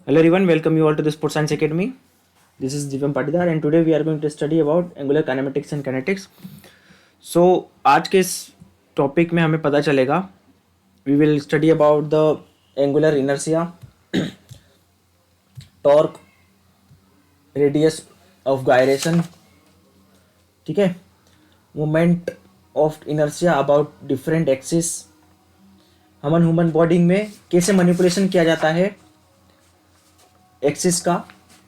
Hello everyone, welcome you all to the Sports Science Academy. This is Divyam Patidar and today we are going to study about angular kinematics and kinetics. So आज के इस topic में हमें पता चलेगा we will study about the angular inertia, torque, radius of gyration, ठीक है, moment of inertia about different axis, human body में कैसे मैनिपुलेशन किया जाता है एक्सिस का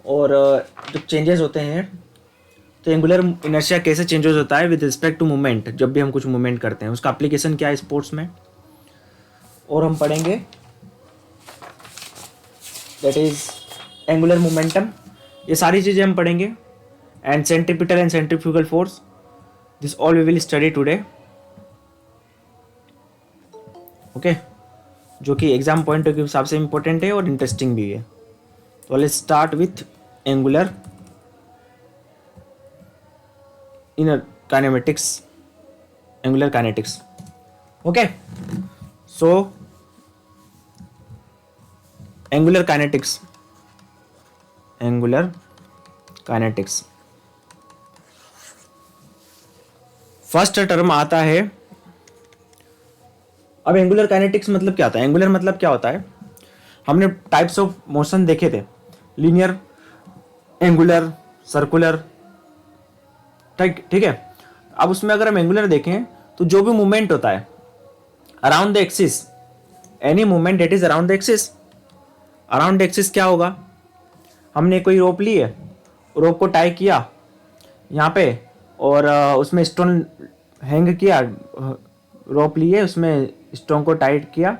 और जो चेंजेस होते हैं तो एंगुलर इनर्शिया कैसे चेंजेस होता है विद रिस्पेक्ट टू मूवमेंट। जब भी हम कुछ मूवमेंट करते हैं उसका एप्लीकेशन क्या है स्पोर्ट्स में, और हम पढ़ेंगे दैट इज एंगुलर मोमेंटम। ये सारी चीज़ें हम पढ़ेंगे and centripetal and centrifugal force, this all we will study today. Okay, जो कि एग्जाम पॉइंट के हिसाब से इम्पोर्टेंट है और इंटरेस्टिंग भी है। तो let's start with angular inner kinematics, angular kinetics. Okay, so angular kinetics first term आता है। अब एंगुलर काइनेटिक्स मतलब क्या होता है? एंगुलर मतलब क्या होता है? हमने टाइप्स ऑफ मोशन देखे थे, लीनियर, एंगुलर, सर्कुलर, ठीक है। अब उसमें अगर हम एंगुलर देखें तो जो भी मूवमेंट होता है around the axis, any movement that is around the axis, around the axis क्या होगा? हमने कोई रोप ली है, रोप को टाई किया यहाँ पे और उसमें स्टोन हैंग किया, रोप लिए उसमें स्टोन को टाइट किया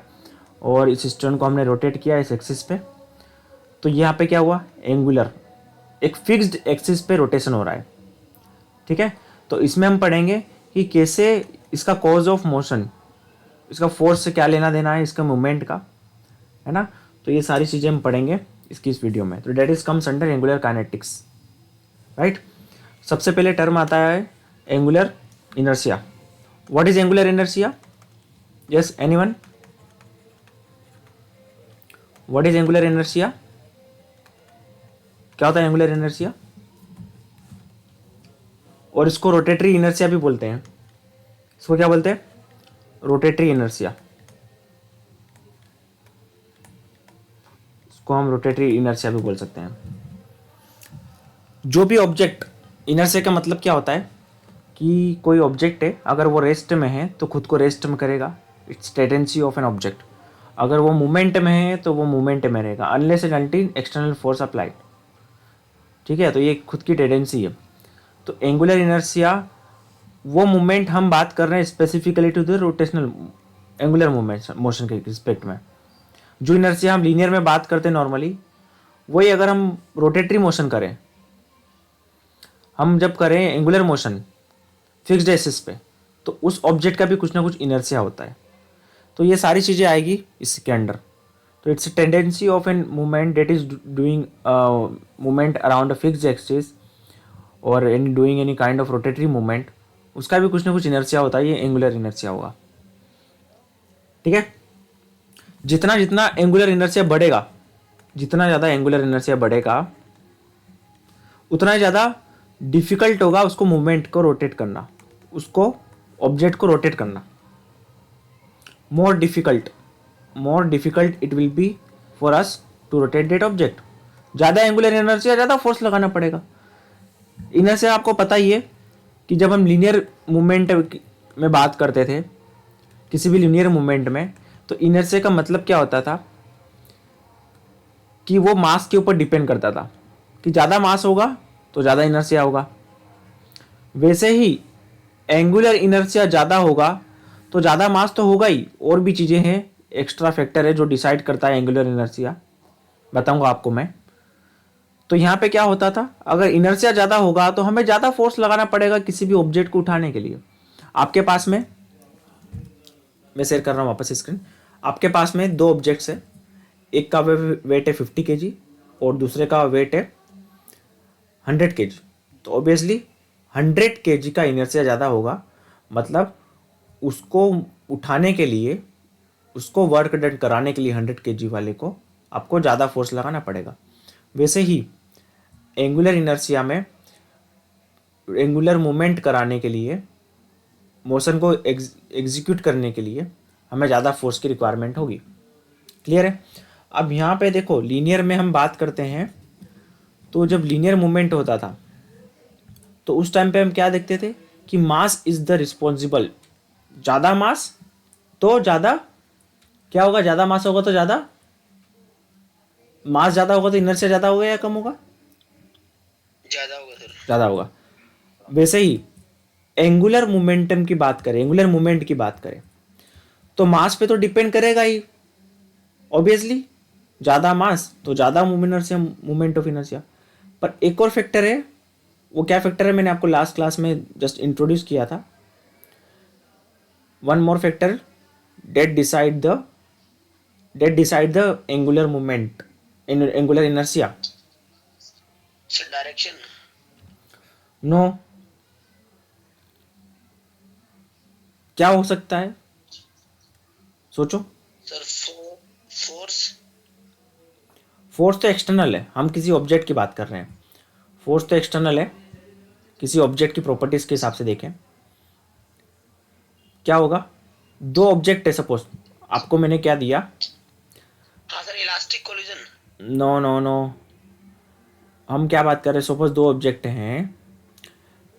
और इस स्टोन को हमने रोटेट किया इस एक्सिस पे, तो यहाँ पे क्या हुआ? एंगुलर, एक फिक्स्ड एक्सिस पे रोटेशन हो रहा है, ठीक है। तो इसमें हम पढ़ेंगे कि कैसे इसका कॉज ऑफ मोशन, इसका फोर्स से क्या लेना देना है, इसका मूवमेंट का, है ना। तो ये सारी चीज़ें हम पढ़ेंगे इसकी इस वीडियो में। तो that is comes under angular kinetics, right. सबसे पहले टर्म आता है angular inertia. What is angular inertia? Yes, anyone? What is angular inertia? क्या होता है एंगुलर इनर्शिया? और इसको रोटेटरी इनर्शिया भी बोलते हैं। इसको क्या बोलते हैं? Rotatory inertia. इसको हम रोटेटरी इनर्शिया भी बोल सकते हैं। जो भी ऑब्जेक्ट, इनर्शिया का मतलब क्या होता है कि कोई ऑब्जेक्ट है, अगर वो रेस्ट में है तो खुद को रेस्ट में करेगा, it's tendency of an object. अगर वो मूवमेंट में है तो वो मूवमेंट में रहेगा unless and until external force applied, ठीक है। तो ये खुद की टेंडेंसी है। तो एंगुलर इनर्शिया वो मूवमेंट हम बात कर रहे हैं specifically to the rotational angular movement motion के रिस्पेक्ट में। जो इनर्शिया हम लीनियर में बात करते हैं नॉर्मली, वही अगर हम रोटेटरी मोशन करें, हम जब करें एंगुलर मोशन फिक्स्ड एक्सिस पे, तो उस ऑब्जेक्ट का भी कुछ ना कुछ इनर्शिया होता है। तो ये सारी चीज़ें आएगी इसके अंडर। तो its tendency of an movement that is doing movement around a fixed axis और in doing any kind of rotatory movement, उसका भी कुछ ना कुछ इनर्शिया होता है। ये एंगुलर इनर्शिया होगा, ठीक है। जितना जितना एंगुलर इनर्शिया बढ़ेगा, जितना ज़्यादा एंगुलर इनर्शिया बढ़ेगा, उतना ही ज़्यादा डिफिकल्ट होगा उसको मूवमेंट को रोटेट करना, उसको ऑब्जेक्ट को रोटेट करना। More difficult it will be for us to rotate that object. ज़्यादा एंगुलर इनर्शिया, ज़्यादा फोर्स लगाना पड़ेगा। इनर्शिया आपको पता ही है कि जब हम लीनियर मूवमेंट में बात करते थे, किसी भी लीनियर मूवमेंट में, तो इनर्शिया का मतलब क्या होता था कि वो मास के ऊपर डिपेंड करता था कि ज़्यादा मास होगा तो ज़्यादा इनर्शिया होगा। वैसे ही एंगुलर इनर्शिया ज़्यादा होगा तो ज़्यादा मास तो होगा ही, और भी चीज़ें हैं, एक्स्ट्रा फैक्टर है जो डिसाइड करता है एंगुलर इनर्शिया, बताऊंगा आपको मैं। तो यहाँ पे क्या होता था, अगर इनर्शिया ज़्यादा होगा तो हमें ज़्यादा फोर्स लगाना पड़ेगा किसी भी ऑब्जेक्ट को उठाने के लिए। आपके पास में, मैं शेयर कर रहा हूँ वापस स्क्रीन, आपके पास में दो ऑब्जेक्ट्स है, एक का वेट है 50 kg और दूसरे का वेट है 100 kg। तो ऑब्वियसली 100 kg का इनर्शिया ज़्यादा होगा, मतलब उसको उठाने के लिए, उसको वर्क डन कराने के लिए 100 kg वाले को आपको ज़्यादा फोर्स लगाना पड़ेगा। वैसे ही एंगुलर इनर्शिया में एंगुलर मूवमेंट कराने के लिए, मोशन को एग्जीक्यूट करने के लिए हमें ज़्यादा फोर्स की रिक्वायरमेंट होगी। क्लियर है? अब यहाँ पे देखो, लीनियर में हम बात करते हैं, तो जब लीनियर मूवमेंट होता था तो उस टाइम पे हम क्या देखते थे कि मास इज द रिस्पॉन्सिबल। ज़्यादा मास तो ज़्यादा क्या होगा, ज़्यादा मास होगा तो ज़्यादा मास, ज़्यादा होगा तो इनर्शिया ज़्यादा होगा या कम होगा? ज्यादा होगा सर। ज़्यादा होगा। वैसे ही एंगुलर मोमेंटम की बात करें, एंगुलर मूवमेंट की बात करें, तो मास पे तो डिपेंड करेगा ही ऑब्वियसली। ज़्यादा मास तो ज़्यादा मूवमेंट ऑफ इनर्शिया। पर एक और फैक्टर है, वो क्या फैक्टर है, मैंने आपको लास्ट क्लास में जस्ट इंट्रोड्यूस किया था। One more factor that decide the angular movement, angular inertia. Sir direction. No. क्या हो सकता है, सोचो। Sir force. फोर्स तो एक्सटर्नल है, हम किसी ऑब्जेक्ट की बात कर रहे हैं। फोर्स तो एक्सटर्नल है, किसी ऑब्जेक्ट की प्रॉपर्टीज के हिसाब से देखें क्या होगा। दो ऑब्जेक्ट है सपोज, आपको मैंने क्या दिया, हाँ sir, elastic collision. No no no, हम क्या बात कर रहे हैं, सपोज दो ऑब्जेक्ट हैं।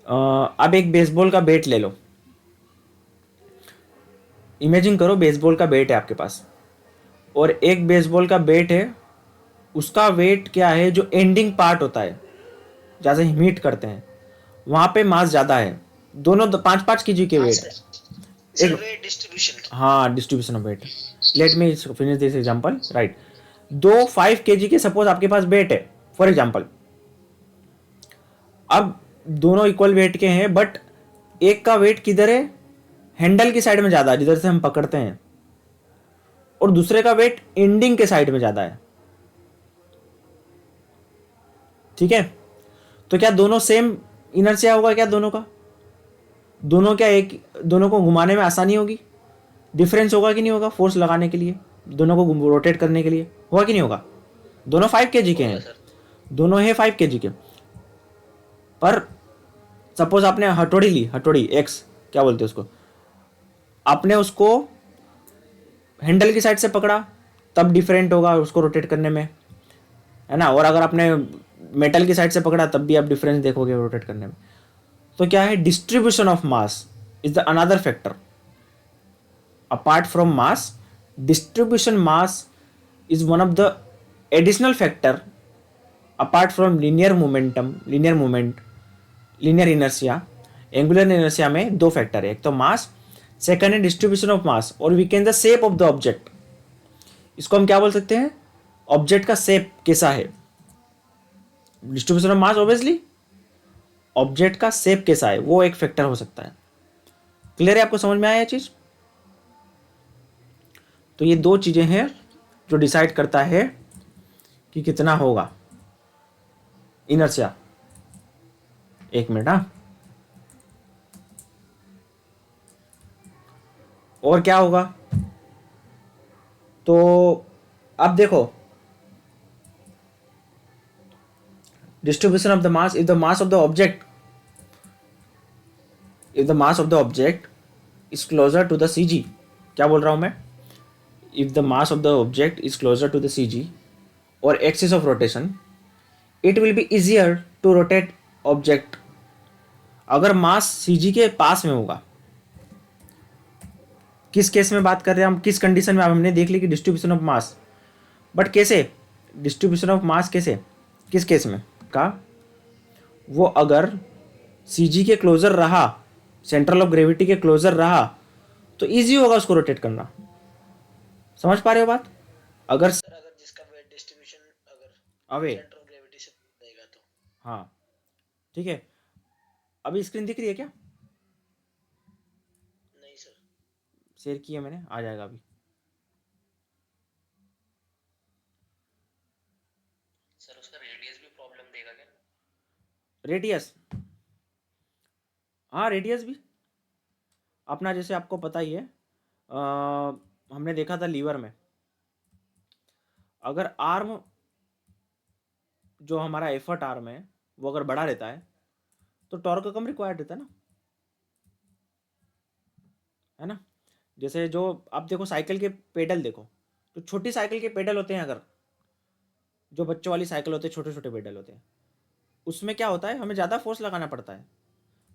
अब एक बेसबॉल का बैट ले लो, इमेजिन करो बेसबॉल का बैट है आपके पास, और एक बेसबॉल का बैट है, उसका वेट क्या है, जो एंडिंग पार्ट होता है जैसे हम हीट करते हैं वहां पे मास ज़्यादा है। दोनों 5-5 kg के हाँ वेट। सर। सर एक, वेट डिस्ट्रीब्यूशन। हाँ, distribution of weight. Let me finish this example, right. दो 5 kg के सपोज आपके पास वेट है फॉर एग्जांपल। अब दोनों इक्वल वेट के हैं, बट एक का वेट किधर है, हैंडल की साइड में ज़्यादा है जिधर से हम पकड़ते हैं, और दूसरे का वेट एंडिंग के साइड में ज़्यादा है। ठीक है? तो क्या दोनों सेम इनर्शिया होगा क्या दोनों का? दोनों क्या एक, दोनों को घुमाने में आसानी होगी? डिफरेंस होगा कि नहीं होगा फोर्स लगाने के लिए, दोनों को रोटेट करने के लिए, होगा कि नहीं होगा? दोनों 5 kg के होगा हैं, सर। दोनों है 5 kg के। पर सपोज आपने हथौड़ी ली, हथौड़ी एक्स, क्या बोलते हैं उसको, आपने उसको हैंडल की साइड से पकड़ा, तब डिफरेंट होगा उसको रोटेट करने में, है ना? और अगर आपने मेटल की साइड से पकड़ा तब भी आप डिफरेंस देखोगे रोटेट करने में। तो क्या है, distribution of mass is the another factor. Apart from mass, distribution mass is one of the additional factor apart from linear momentum, linear movement, linear inertia। Angular inertia में दो फैक्टर है, एक तो मास, सेकंड है distribution of mass, और we can the shape of the object. इसको हम क्या बोल सकते हैं, ऑब्जेक्ट का शेप कैसा है। Distribution of mass obviously, object का शेप कैसा है वो एक फैक्टर हो सकता है। क्लियर है? आपको समझ में आया ये चीज? तो ये दो चीजें हैं जो डिसाइड करता है कि कितना होगा इनर्शिया। एक मिनट, हाँ। और क्या होगा, तो अब देखो, distribution of the mass, if the mass of the object, if the mass of the object is closer to the C G, क्या बोल रहा हूं मैं, if the mass of the object is closer to the C G और axis of rotation, it will be easier to rotate object. अगर mass सी जी के पास में होगा, किस केस में बात कर रहे हैं हम, किस कंडीशन में, अब हमने देख ली कि डिस्ट्रीब्यूशन ऑफ मास, बट कैसे, डिस्ट्रीब्यूशन ऑफ मास कैसे, किस केस में का, वो अगर सी जी के क्लोजर रहा, सेंट्रल ऑफ ग्रेविटी के क्लोजर रहा, तो इजी होगा उसको रोटेट करना। समझ पा रहे हो बात? अगर सर अगर जिसका वेट डिस्ट्रीब्यूशन अगर अवे, सेंटर ऑफ ग्रेविटी से रहेगा तो। हाँ, ठीक है। अभी स्क्रीन दिख रही है क्या? नहीं सर। शेयर किया मैंने, आ जाएगा अभी। सर उसका रेडियस भी प्रॉब्लम देगा क्या? रेडियस, हाँ रेडियस भी अपना, जैसे आपको पता ही है, हमने देखा था लीवर में, अगर आर्म जो हमारा एफर्ट आर्म है वो अगर बड़ा रहता है तो टॉर्क कम रिक्वायर्ड रहता है ना। जैसे जो आप देखो साइकिल के पेडल देखो, तो छोटी साइकिल के पेडल होते हैं, अगर जो बच्चों वाली साइकिल होते हैं छोटे छोटे पेडल होते हैं, उसमें क्या होता है हमें ज़्यादा फोर्स लगाना पड़ता है।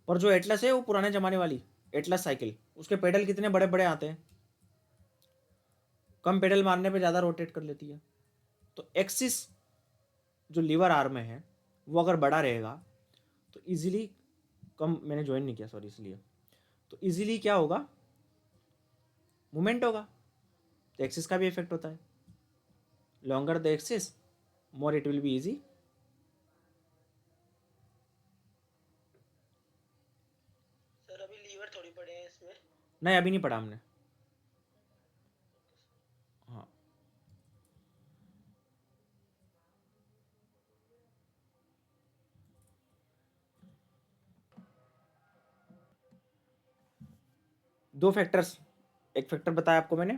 पर जो एटलस है वो पुराने ज़माने वाली एटलस साइकिल, उसके पेडल कितने बड़े बड़े आते हैं, कम पेडल मारने पे ज़्यादा रोटेट कर लेती है। तो एक्सिस जो लीवर आर्म में है वो अगर बड़ा रहेगा तो इजीली, कम मैंने ज्वाइन नहीं किया सॉरी इसलिए, तो इजीली क्या होगा, मूवमेंट होगा। तो एक्सिस का भी इफेक्ट होता है, longer the axis more it will be easy. Sir अभी लीवर थोड़ी पड़े हैं इसमें। नहीं अभी नहीं पढ़ा हमने। हाँ दो फैक्टर्स, एक फैक्टर बताया आपको मैंने,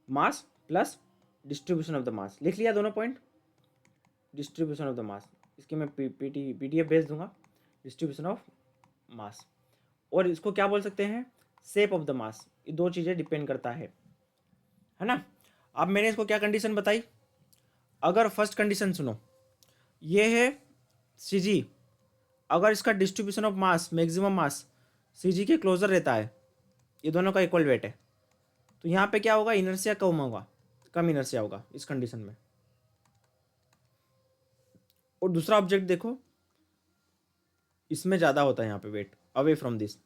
mass plus distribution of the मास, लिख लिया दोनों पॉइंट। डिस्ट्रीब्यूशन ऑफ द मास, इसकी मैं पीडीएफ भेज दूंगा, डिस्ट्रीब्यूशन ऑफ मास। और इसको क्या बोल सकते हैं, शेप ऑफ द मास। ये दो चीज़ें डिपेंड करता है ना। अब मैंने इसको क्या कंडीशन बताई, अगर फर्स्ट कंडीशन सुनो, ये है सी जी, अगर इसका डिस्ट्रीब्यूशन ऑफ मास मैक्सिमम मास सी जी के क्लोजर रहता है, ये दोनों का इक्वल वेट है, तो यहाँ पे क्या होगा, इनर्शिया कम होगा, कम इनर्शिया होगा इस कंडीशन में। और दूसरा ऑब्जेक्ट देखो, इसमें ज़्यादा होता है यहाँ पे वेट अवे फ्रॉम दिस,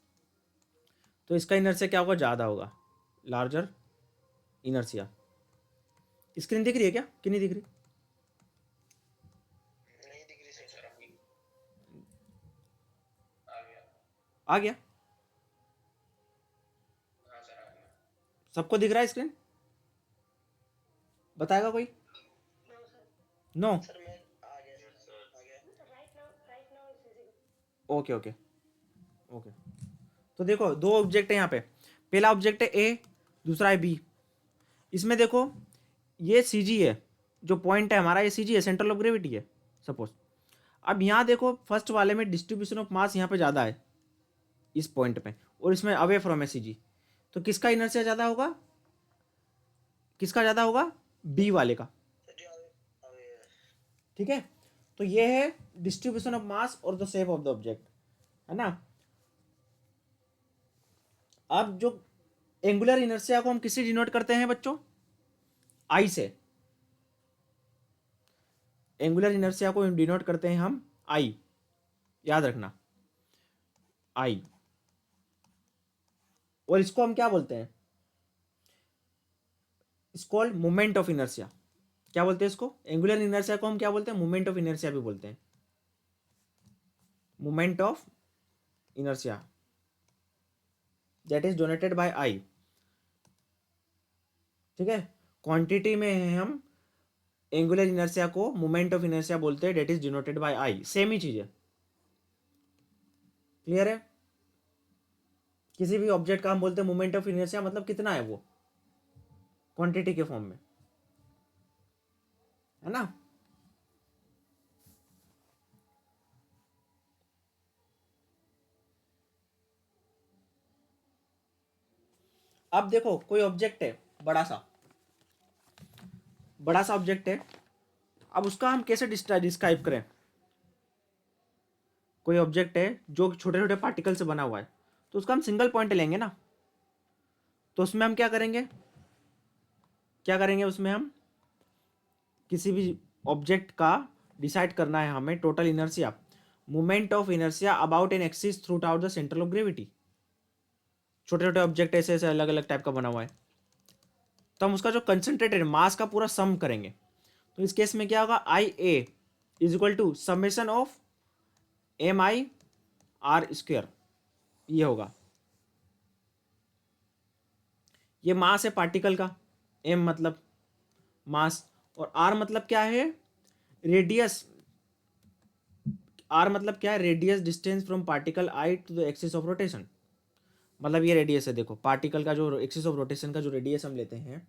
तो इसका इनर्शिया क्या होगा, ज़्यादा होगा, लार्जर इनर्शिया। स्क्रीन दिख रही है क्या कि नहीं दिख रही, नहीं दिख रही सर अभी। आ गया, हाँ सर आ गया। सबको दिख रहा है स्क्रीन, बताएगा कोई, नो सर मैं आ गया सर आ गया। Okay okay okay. तो देखो दो ऑब्जेक्ट है यहाँ पे, पहला ऑब्जेक्ट है ए, दूसरा है बी। इसमें देखो ये सी जी है, जो पॉइंट है हमारा ये सी जी है, सेंट्रल ऑफ ग्रेविटी है सपोज। अब यहाँ देखो फर्स्ट वाले में डिस्ट्रीब्यूशन ऑफ मास यहाँ पे ज़्यादा है इस पॉइंट पे, और इसमें अवे फ्रॉम है सी जी, तो किसका इनर्शिया ज़्यादा होगा, किसका ज़्यादा होगा, बी वाले का। सर जी अवे ठीक है, तो ये है डिस्ट्रीब्यूशन ऑफ मास और the shape of the object, है ना। अब जो एंगुलर इनर्शिया को हम किससे डिनोट करते हैं बच्चों, आई से। एंगुलर इनर्शिया को डिनोट करते हैं हम आई, याद रखना आई। और इसको हम क्या बोलते हैं, इसको मोमेंट ऑफ इनर्शिया, क्या बोलते हैं इसको, एंगुलर इनर्शिया को हम क्या बोलते हैं, मोमेंट ऑफ इनर्शिया भी बोलते हैं, moment of inertia that is donated by I. ठीक है, क्वांटिटी में है हम एंगुलर इनर्शिया को मोमेंट ऑफ इनर्शिया बोलते हैं, that is denoted by I, same ही चीज है। क्लियर है, किसी भी ऑब्जेक्ट का हम बोलते हैं मोमेंट ऑफ इनर्शिया, मतलब कितना है वो क्वांटिटी के फॉर्म में, है ना। अब देखो कोई ऑब्जेक्ट है बड़ा सा ऑब्जेक्ट है, अब उसका हम कैसे डिस्क्राइब करें, कोई ऑब्जेक्ट है जो छोटे छोटे पार्टिकल से बना हुआ है, तो उसका हम सिंगल पॉइंट लेंगे ना, तो उसमें हम क्या करेंगे उसमें हम किसी भी ऑब्जेक्ट का डिसाइड करना है हमें total inertia, moment of inertia about an axis through out the centre of gravity. छोटे छोटे ऑब्जेक्ट ऐसे ऐसे अलग अलग टाइप का बना हुआ है, तो हम उसका जो कंसंट्रेटेड मास का पूरा सम करेंगे। तो इस केस में क्या होगा, I A is equal to summation of M I R square, ये होगा, ये मास है पार्टिकल का, एम मतलब मास, और आर मतलब क्या है, रेडियस। आर मतलब क्या है, radius distance from particle I to the axis of rotation, मतलब ये रेडियस है, देखो पार्टिकल का जो एक्सिस ऑफ रोटेशन का जो रेडियस हम लेते हैं,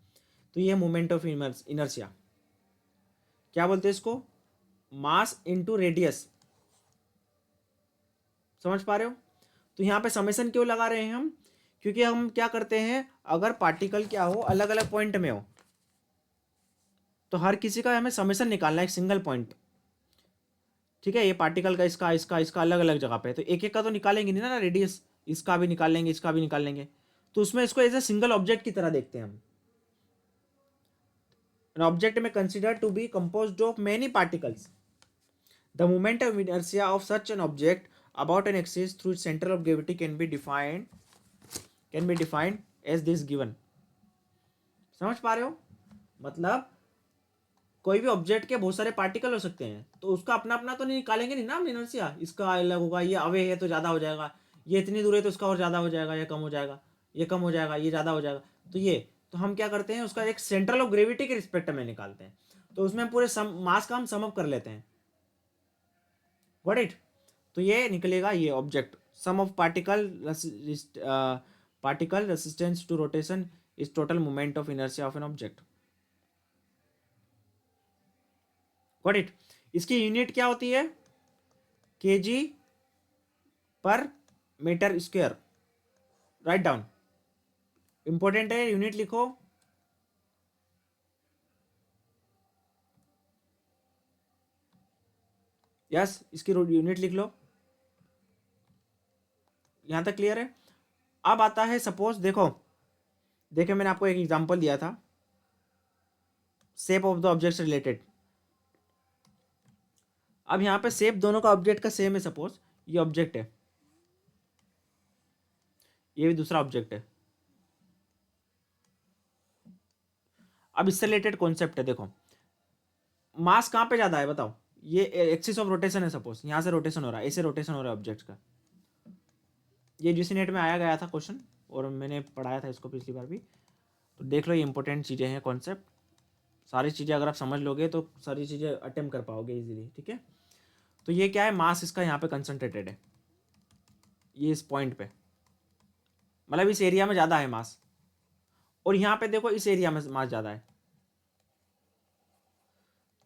तो ये मोमेंट ऑफ इनर्शिया। क्या बोलते हैं इसको, मास इनटू रेडियस। समझ पा रहे हो? तो यहाँ पे समेशन क्यों लगा रहे हैं हम, क्योंकि हम क्या करते हैं, अगर पार्टिकल क्या हो अलग अलग पॉइंट में हो तो हर किसी का हमें समेशन निकालना है, एक सिंगल पॉइंट। ठीक है, ये पार्टिकल का इसका इसका इसका अलग अलग जगह पे है, तो एक एक का तो निकालेंगे नहीं ना रेडियस, इसका भी निकाल लेंगे, इसका भी निकाल लेंगे। तो उसमें इसको एज ए सिंगल ऑब्जेक्ट की तरह देखते हैं हम। An object may consider to be composed of many particles. The moment of inertia of such an object about an axis through its center of gravity can be defined as this given. समझ पा रहे हो? मतलब कोई भी object के बहुत सारे पार्टिकल हो सकते हैं, तो उसका अपना अपना तो नहीं निकालेंगे नहीं ना हम इनर्शिया, इसका अलग होगा, ये अवे है तो ज़्यादा हो जाएगा, ये इतनी दूर है तो इसका और ज़्यादा हो जाएगा, या कम हो जाएगा, ये कम हो जाएगा, ये ज़्यादा हो जाएगा। तो हम क्या करते हैं, उसका एक सेंट्रल ऑफ ग्रेविटी के रिस्पेक्ट में निकालते हैं। तो उसमें पूरे मास का हम सम अप कर लेते हैं। Got it? तो ये निकलेगा, ये object sum of particle resistance to rotation is total moment of inertia of an object. Got it? इसकी यूनिट क्या होती है, केजी पर metre square. Right down, important है, यूनिट लिखो। यस, इसकी यूनिट लिख लो। यहां तक क्लियर है? अब आता है सपोज, देखो मैंने आपको एक एग्जांपल दिया था shape of the object related. अब यहां पे शेप दोनों का ऑब्जेक्ट का सेम है। सपोज ये ऑब्जेक्ट है, ये भी दूसरा ऑब्जेक्ट है। अब इससे रिलेटेड कॉन्सेप्ट है, देखो मास कहां पे ज्यादा है बताओ, ये एक्सिस ऑफ रोटेशन है। सपोज यहां से रोटेशन हो रहा है, ऐसे रोटेशन हो रहा है ऑब्जेक्ट का। ये जिस नेट में आया गया था क्वेश्चन, और मैंने पढ़ाया था इसको पिछली बार भी, तो देख लो, ये इंपॉर्टेंट चीज़ें हैं, कॉन्सेप्ट। सारी चीज़ें अगर आप समझ लोगे तो सारी चीज़ें अटेम्प्ट कर पाओगे इजीली। ठीक है, तो ये क्या है, मास इसका यहाँ पे कंसंट्रेटेड है, ये इस पॉइंट पे, मतलब इस एरिया में ज़्यादा है मास। और यहाँ पे देखो इस एरिया में मास ज़्यादा है।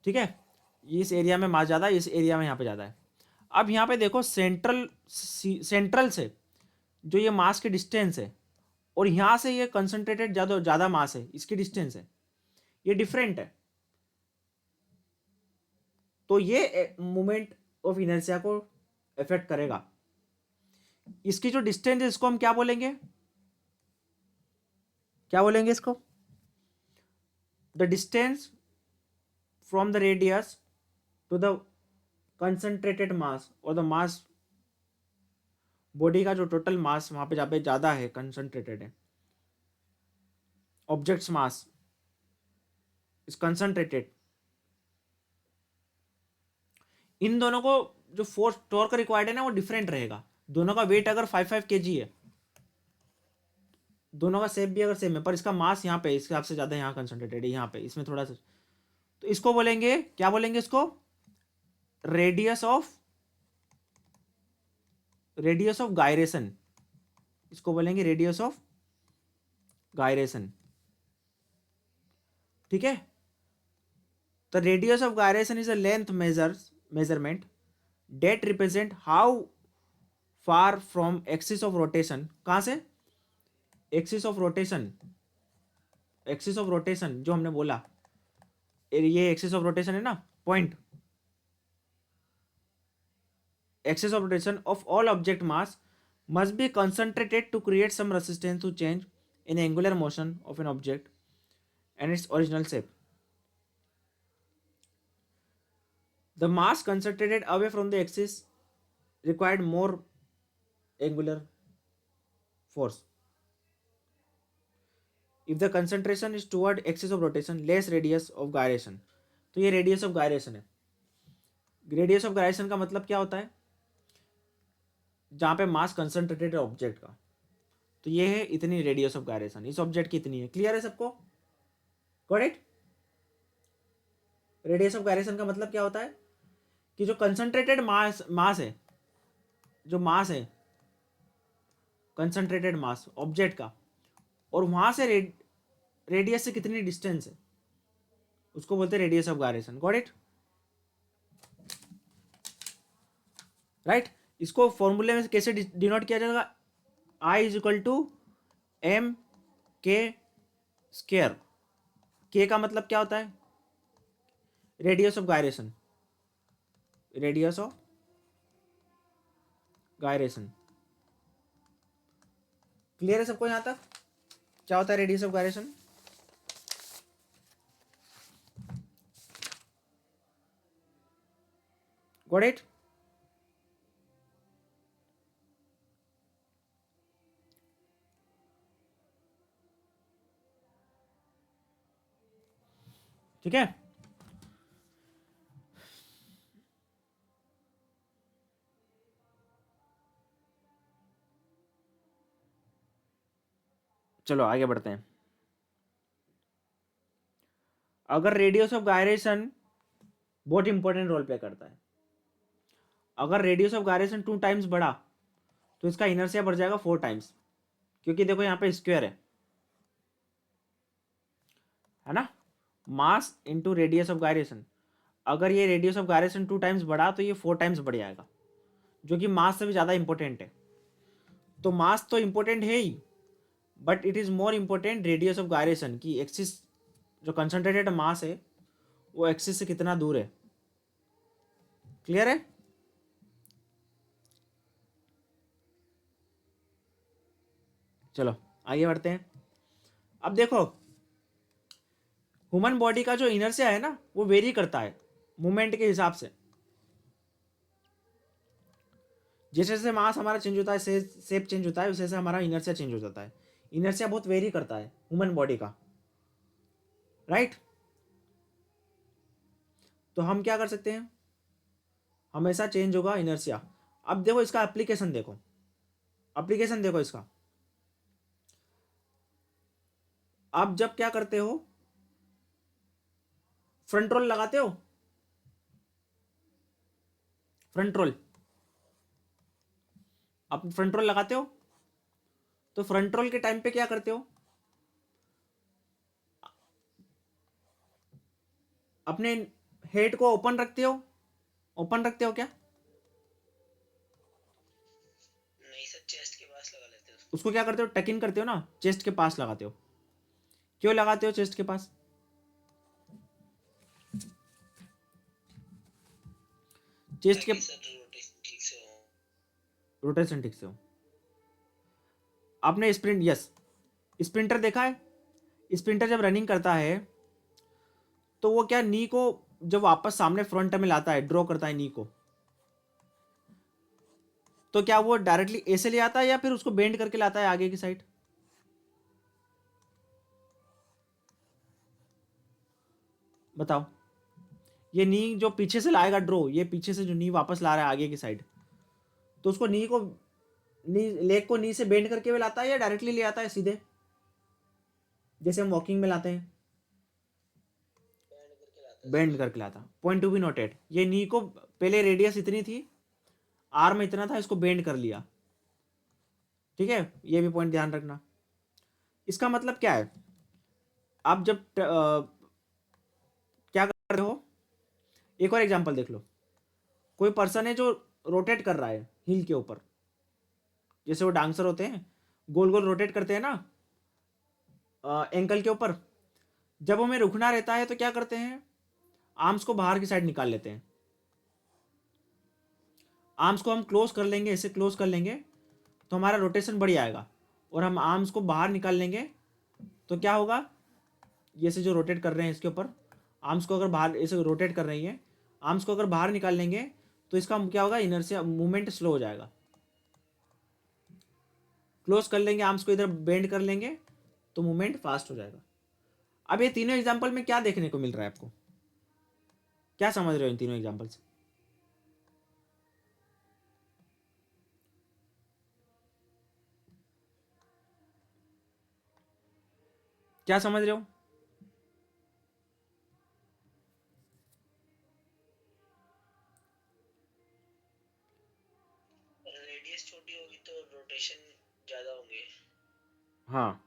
ठीक है, इस एरिया में मास ज़्यादा है, इस एरिया में यहाँ पे ज़्यादा है। अब यहाँ पे देखो सेंट्रल से जो ये मास की डिस्टेंस है, और यहाँ से ये कंसंट्रेटेड ज़्यादा ज़्यादा मास है, इसकी डिस्टेंस है, ये डिफरेंट है। तो ये मोमेंट ऑफ इनर्शिया को इफेक्ट करेगा। इसकी जो डिस्टेंस है इसको हम क्या बोलेंगे, क्या बोलेंगे इसको, the distance from the radius to the concentrated mass, और द मास बॉडी का जो टोटल मास वहां पे जहाँ पे ज्यादा है, कंसंट्रेटेड है, ऑब्जेक्ट्स मास इज कंसंट्रेटेड। इन दोनों को जो फोर्स टॉर्क रिक्वायर्ड है ना वो डिफरेंट रहेगा। दोनों का वेट अगर 5 kg है, दोनों का शेप भी अगर सेम है, पर इसका मास यहाँ पे इसके हिसाब से ज्यादा यहाँ कंसंट्रेटेड है, यहाँ पे इसमें थोड़ा सा, तो इसको बोलेंगे, क्या बोलेंगे इसको, रेडियस ऑफ गायरेशन। इसको बोलेंगे रेडियस ऑफ गायरेशन। ठीक है, तो radius of gyration is a length measurement that represent how far from axis of rotation. कहां से, axis of rotation, axis of rotation जो हमने बोला, ये एक्सिस ऑफ रोटेशन है ना point, axis of rotation of all object mass must be concentrated to create some resistance to change in angular motion of an object and its original shape. The mass concentrated away from the axis required more angular force. If the concentration is toward axis of rotation, less radius of gyration. तो ये radius of gyration है। Radius of gyration का मतलब क्या होता है, जहां पे मास कंसंट्रेटेड है ऑब्जेक्ट का, तो ये है इतनी रेडियस ऑफ गायरेशन, इस ऑब्जेक्ट की इतनी है। क्लियर है सबको? Got it? Radius of gyration का मतलब क्या होता है कि जो कंसंट्रेटेड मास है, जो मास है कंसंट्रेटेड मास ऑब्जेक्ट का, और वहां से रेडियस से कितनी डिस्टेंस है, उसको बोलते हैं radius of gyration. Got it? Right. इसको फॉर्मूले में कैसे डिनोट किया जाएगा? आई इज इक्वल टू एम के स्क्वायर। के का मतलब क्या होता है? Radius of gyration. Radius of gyration. Clear है सबको यहां तक? क्या होता है radius of gyration? Got it? ठीक है। चलो आगे बढ़ते हैं। अगर रेडियस ऑफ गायरेशन बहुत इंपॉर्टेंट रोल प्ले करता है। अगर रेडियस ऑफ गायरेशन 2 टाइम्स बढ़ा तो इसका इनर्शिया बढ़ जाएगा 4 टाइम्स, क्योंकि देखो यहाँ पे स्क्वायर है ना, mass into radius of gyration. अगर ये रेडियस ऑफ गायरेशन 2 टाइम्स बढ़ा तो ये 4 टाइम्स बढ़ जाएगा, जो कि मास से भी ज़्यादा इंपॉर्टेंट है। तो मास तो इंपॉर्टेंट है ही, but it is more important radius of gyration की एक्सिस, जो कंसंट्रेटेड मास है वो एक्सिस से कितना दूर है। क्लियर है? चलो आगे बढ़ते हैं। अब देखो, ह्यूमन बॉडी का जो इनर्शिया है ना वो वेरी करता है मूवमेंट के हिसाब से। जैसे जैसे मास हमारा चेंज होता है, शेप चेंज होता है, वैसे वैसे हमारा इनर्शिया चेंज हो जाता है। इनर्शिया बहुत वेरी करता है ह्यूमन बॉडी का, राइट? तो हम क्या कर सकते हैं, हमेशा चेंज होगा इनर्शिया। अब देखो इसका एप्लीकेशन देखो, एप्लीकेशन देखो इसका। आप जब क्या करते हो, फ्रंट रोल लगाते हो, फ्रंट रोल, आप फ्रंट रोल लगाते हो, तो फ्रंट रोल के टाइम पे क्या करते हो, अपने हेड को ओपन रखते हो, ओपन रखते हो क्या? नहीं सर, चेस्ट के पास लगा लेते हैं उसको क्या करते हो, टक इन करते हो ना, चेस्ट के पास लगाते हो। क्यों लगाते हो चेस्ट के पास? चेस्ट के ताकि सर रोटेशन ठीक से हो। रोटेशन ठीक से हो। आपने स्प्रिंट, यस, स्प्रिंटर देखा है? स्प्रिंटर जब रनिंग करता है तो वो क्या, नी को जब वापस सामने फ्रंट में लाता है, ड्रॉ करता है नी को, तो क्या वो डायरेक्टली ऐसे ले आता है या फिर उसको बेंड करके लाता है आगे की साइड? बताओ। ये नी जो पीछे से लाएगा ड्रॉ, ये पीछे से जो नी वापस ला रहा है आगे की साइड, तो उसको नी को, नी लेग को नी से बेंड करके भी लाता है या डायरेक्टली ले आता है सीधे, जैसे हम वॉकिंग में लाते हैं? बैंड करके लाता है बेंड सीधे। करके लाता। Point to be noted. ये नी को पहले रेडियस इतनी थी, आर्म इतना था, इसको बेंड कर लिया। ठीक है, ये भी पॉइंट ध्यान रखना। इसका मतलब क्या है, आप जब क्या कर रहे हो, एक और एग्जांपल देख लो। कोई पर्सन है जो रोटेट कर रहा है हिल के ऊपर, जैसे वो डांसर होते हैं, गोल गोल रोटेट करते हैं ना एंकल के ऊपर। जब हमें रुकना रहता है तो क्या करते हैं, आर्म्स को बाहर की साइड निकाल लेते हैं। आर्म्स को हम क्लोज कर लेंगे, ऐसे क्लोज कर लेंगे तो हमारा रोटेशन बढ़ जाएगा। और हम आर्म्स को बाहर निकाल लेंगे तो क्या होगा, ये से जो रोटेट कर रहे हैं इसके ऊपर, आर्म्स को अगर बाहर ऐसे रोटेट कर रही है, आर्म्स को अगर बाहर निकाल लेंगे तो इसका क्या होगा, इनर्शिया मूवमेंट स्लो हो जाएगा। क्लोज कर लेंगे आर्म्स को, इधर बेंड कर लेंगे तो मूवमेंट फास्ट हो जाएगा। अब ये तीनों एग्जाम्पल में क्या देखने को मिल रहा है आपको, क्या समझ रहे हो इन तीनों एग्जाम्पल से? क्या समझ रहे हो? रेडियस छोटी होगी तो रोटेशन ज्यादा होंगे। हाँ,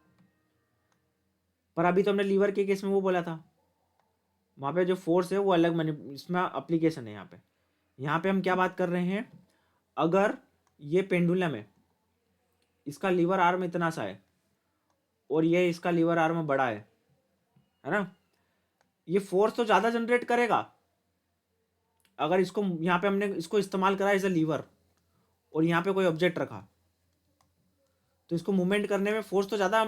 पर अभी तो हमने लीवर के केस में वो बोला था, वहाँ पे जो फोर्स है वो अलग मैंने इसमें अप्लीकेशन है। यहाँ पे हम क्या बात कर रहे हैं, अगर ये पेंडुलम है, इसका लीवर आर्म इतना सा है और ये इसका लीवर आर्म बड़ा है ना, ये फोर्स तो ज़्यादा जनरेट करेगा। अगर इसको यहाँ पे हमने इसको इस्तेमाल करा एज अ लीवर और यहाँ पे कोई ऑब्जेक्ट रखा, तो इसको मूवमेंट करने में फोर्स तो ज़्यादा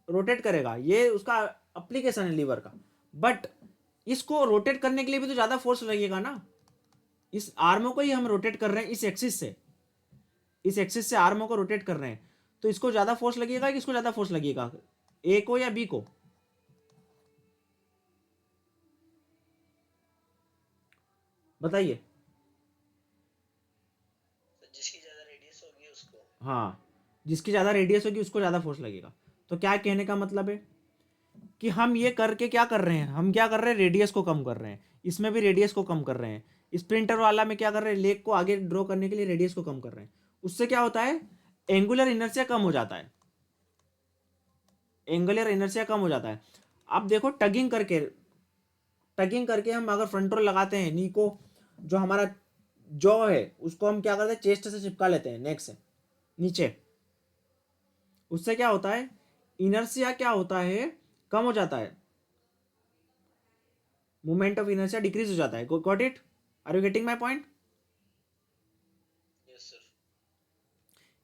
रोटेट करेगा, ये उसका अप्लीकेशन है लीवर का। बट इसको रोटेट करने के लिए भी तो ज़्यादा फोर्स लगेगा ना। इस आर्मों को ही हम रोटेट कर रहे हैं इस एक्सिस से आर्मों को रोटेट कर रहे हैं, तो इसको ज़्यादा फोर्स लगेगा कि इसको ज़्यादा फोर्स लगेगा, ए को या बी को? बताइए। तो जिसकी ज्यादा रेडियस होगी उसको। हाँ, जिसकी ज़्यादा रेडियस होगी उसको ज़्यादा फोर्स लगेगा। तो क्या कहने का मतलब है कि हम ये करके क्या कर रहे हैं, हम क्या कर रहे हैं, रेडियस को कम कर रहे हैं। इसमें भी रेडियस को कम कर रहे हैं। स्प्रिंटर वाला में क्या कर रहे हैं, लेग को आगे ड्रॉ करने के लिए रेडियस को कम कर रहे हैं। उससे क्या होता है, एंगुलर इनर्शिया कम हो जाता है। एंगुलर इनर्शिया कम हो जाता है। आप देखो, टगिंग करके हम अगर फ्रंट रोल लगाते हैं, नी को जो हमारा जॉ है उसको हम क्या करते हैं, चेस्ट से चिपका लेते हैं, नेक से नीचे। उससे क्या होता है, इनर्शिया क्या होता है, कम हो जाता है। मोमेंट ऑफ इनर्शिया डिक्रीज हो जाता है। Got it? Are you getting my point? Yes sir.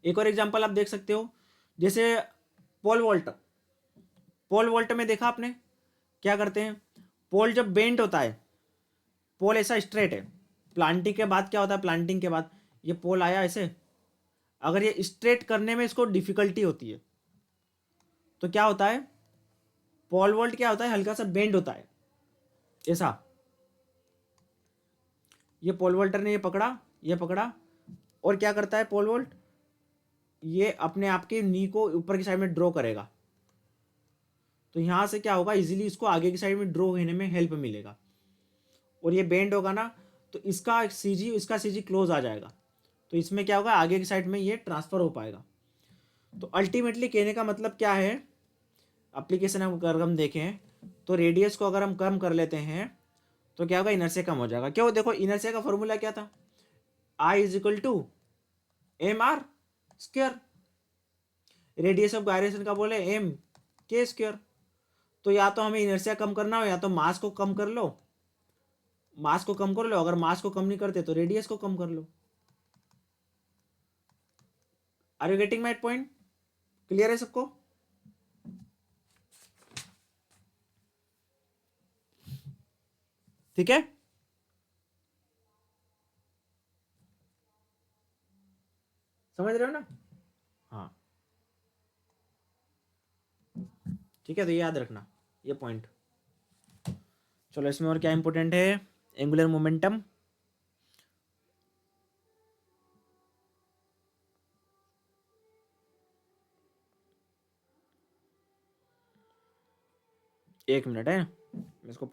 एक और एग्जांपल आप देख सकते हो, जैसे पोल वोल्ट में देखा आपने क्या करते हैं, पोल जब बेंट होता है, पोल ऐसा स्ट्रेट है, प्लांटिंग के बाद क्या होता है, प्लांटिंग के बाद ये पोल आया ऐसे, अगर ये स्ट्रेट करने में इसको डिफिकल्टी होती है तो क्या होता है, पोल वोल्ट क्या होता है, हल्का सा बेंड होता है ऐसा। ये पोल वोल्टर ने ये पकड़ा और क्या करता है पोल वोल्ट, ये अपने आप के नी को ऊपर की साइड में ड्रॉ करेगा। तो यहां से क्या होगा, इजीली इसको आगे की साइड में ड्रॉ होने में हेल्प मिलेगा। और ये बेंड होगा ना, तो इसका सीजी क्लोज आ जाएगा, तो इसमें क्या होगा, आगे की साइड में ये ट्रांसफर हो पाएगा। तो अल्टीमेटली कहने का मतलब क्या है, एप्लीकेशन अगर हम देखें तो रेडियस को अगर हम कम कर लेते हैं तो क्या होगा, इनर्शिया कम हो जाएगा। क्यों? देखो, इनर्शिया का फॉर्मूला क्या था, I is equal to M R square, radius of gyration का बोले एम के स्क्वायर। तो या तो हमें इनर्शिया कम करना हो, या तो मास को कम कर लो, अगर मास को कम नहीं करते तो रेडियस को कम कर लो। Are you getting my point? Clear है सबको? ठीक है, समझ रहे हो ना? हाँ, ठीक है, तो ये याद रखना ये पॉइंट। चलो, इसमें और क्या इंपॉर्टेंट है, एंगुलर मोमेंटम। एक मिनट है, मैं इसको,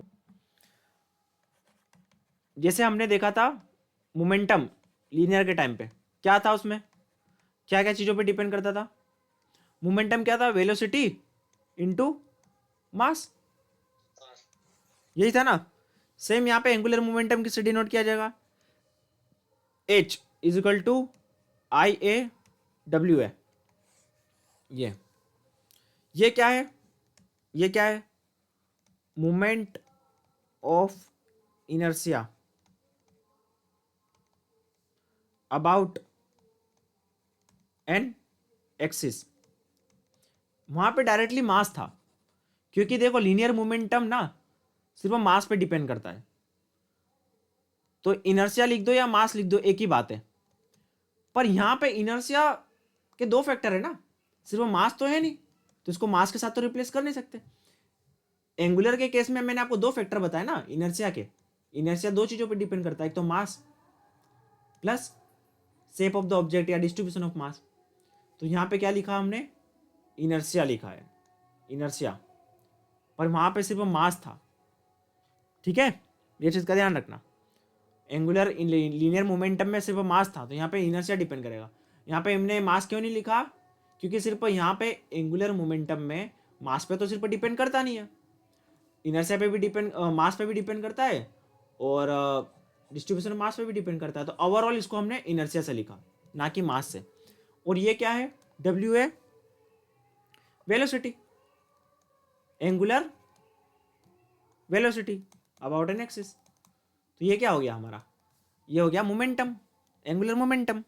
जैसे हमने देखा था मोमेंटम लीनियर के टाइम पे क्या था, उसमें क्या क्या चीज़ों पे डिपेंड करता था। मोमेंटम क्या था, वेलोसिटी इनटू मास, यही था ना। सेम यहाँ पे एंगुलर मोमेंटम किससे डिनोट किया जाएगा, H is equal to I A W है। ये क्या है, ये क्या है, moment of inertia about an axis. वहां पे डायरेक्टली मास था, क्योंकि देखो लीनियर मोमेंटम ना सिर्फ मास पे डिपेंड करता है। तो इनर्शिया लिख दो या मास लिख दो, एक ही बात है। पर यहां पे इनर्शिया के दो फैक्टर है ना, सिर्फ मास तो है नहीं, तो इसको मास के साथ तो रिप्लेस कर नहीं सकते। एंगुलर के केस में मैंने आपको दो फैक्टर बताया ना इनर्शिया के। इनर्शिया दो चीजों पे डिपेंड करता है, एक तो mass plus shape of the object या डिस्ट्रीब्यूशन ऑफ मास। तो यहां पे क्या लिखा हमने, इनर्शिया लिखा है, इनर्शिया, पर वहां पे सिर्फ मास था। ठीक है, ये चीज का ध्यान रखना। एंगुलर लीनियर मोमेंटम में सिर्फ मास था, तो यहाँ पे इनर्शिया डिपेंड करेगा। यहाँ पे हमने मास क्यों नहीं लिखा, क्योंकि सिर्फ यहाँ पे एंगुलर मोमेंटम में मास पे तो सिर्फ डिपेंड करता नहीं है। इनर्शिया पे भी डिपेंड, मास पे भी डिपेंड करता है और डिस्ट्रीब्यूशन मास पे भी डिपेंड करता है। तो ओवरऑल इसको हमने इनर्शिया से लिखा, ना कि मास से। और ये क्या है, W A velocity, angular velocity about an axis. तो ये क्या हो गया हमारा, ये हो गया मोमेंटम, एंगुलर मोमेंटम।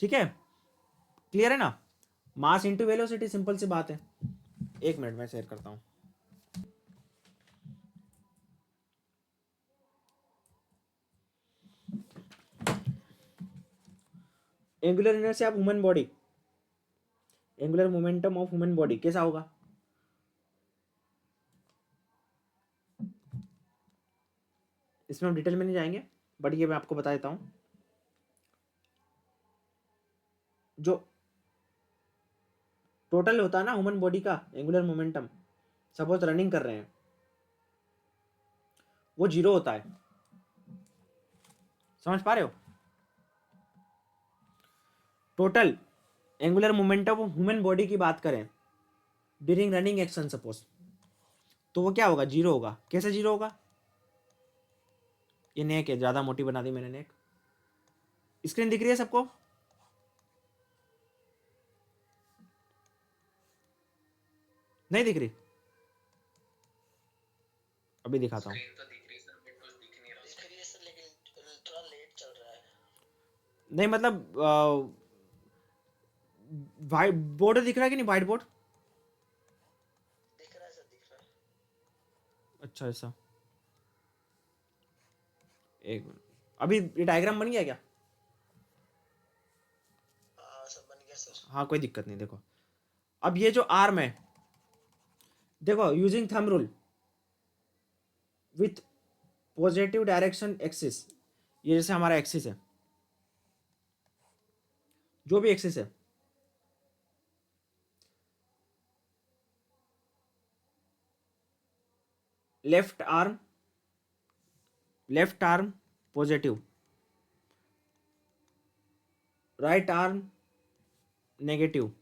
ठीक है, क्लियर है ना, मास इंटू वेलोसिटी, सिंपल सी बात है। एक मिनट में शेयर करता हूं। Angular inertia of human body, angular momentum of human body कैसा होगा, इसमें हम डिटेल में नहीं जाएंगे, बट ये मैं आपको बता देता हूं। जो टोटल होता है ना ह्यूमन बॉडी का एंगुलर मोमेंटम, सपोज रनिंग कर रहे हैं, वो जीरो होता है। समझ पा रहे हो, total angular momentum of human body की बात करें ड्यूरिंग रनिंग एक्शन सपोज, तो वो क्या होगा, जीरो होगा। कैसे जीरो होगा, ये नेक है, ज्यादा मोटी बना दी मैंने नेक। स्क्रीन दिख रही है सबको, नहीं दिख रही, अभी दिखाता हूँ। दिख रही है सर, लेकिन थोड़ा लेट चल रहा है। नहीं मतलब वाइट बोर्ड दिख रहा है कि नहीं, वाइट बोर्ड दिख रहा है सर, दिख रहा है। अच्छा ऐसा, एक मिनट, अभी ये डायग्राम बन गया क्या, हाँ सर, बन गया सर। हाँ कोई दिक्कत नहीं। देखो अब ये जो आर्म है, देखो using thumb rule with positive direction axis, ये जैसे हमारा एक्सिस है, जो भी एक्सिस है, left arm positive, right arm negative,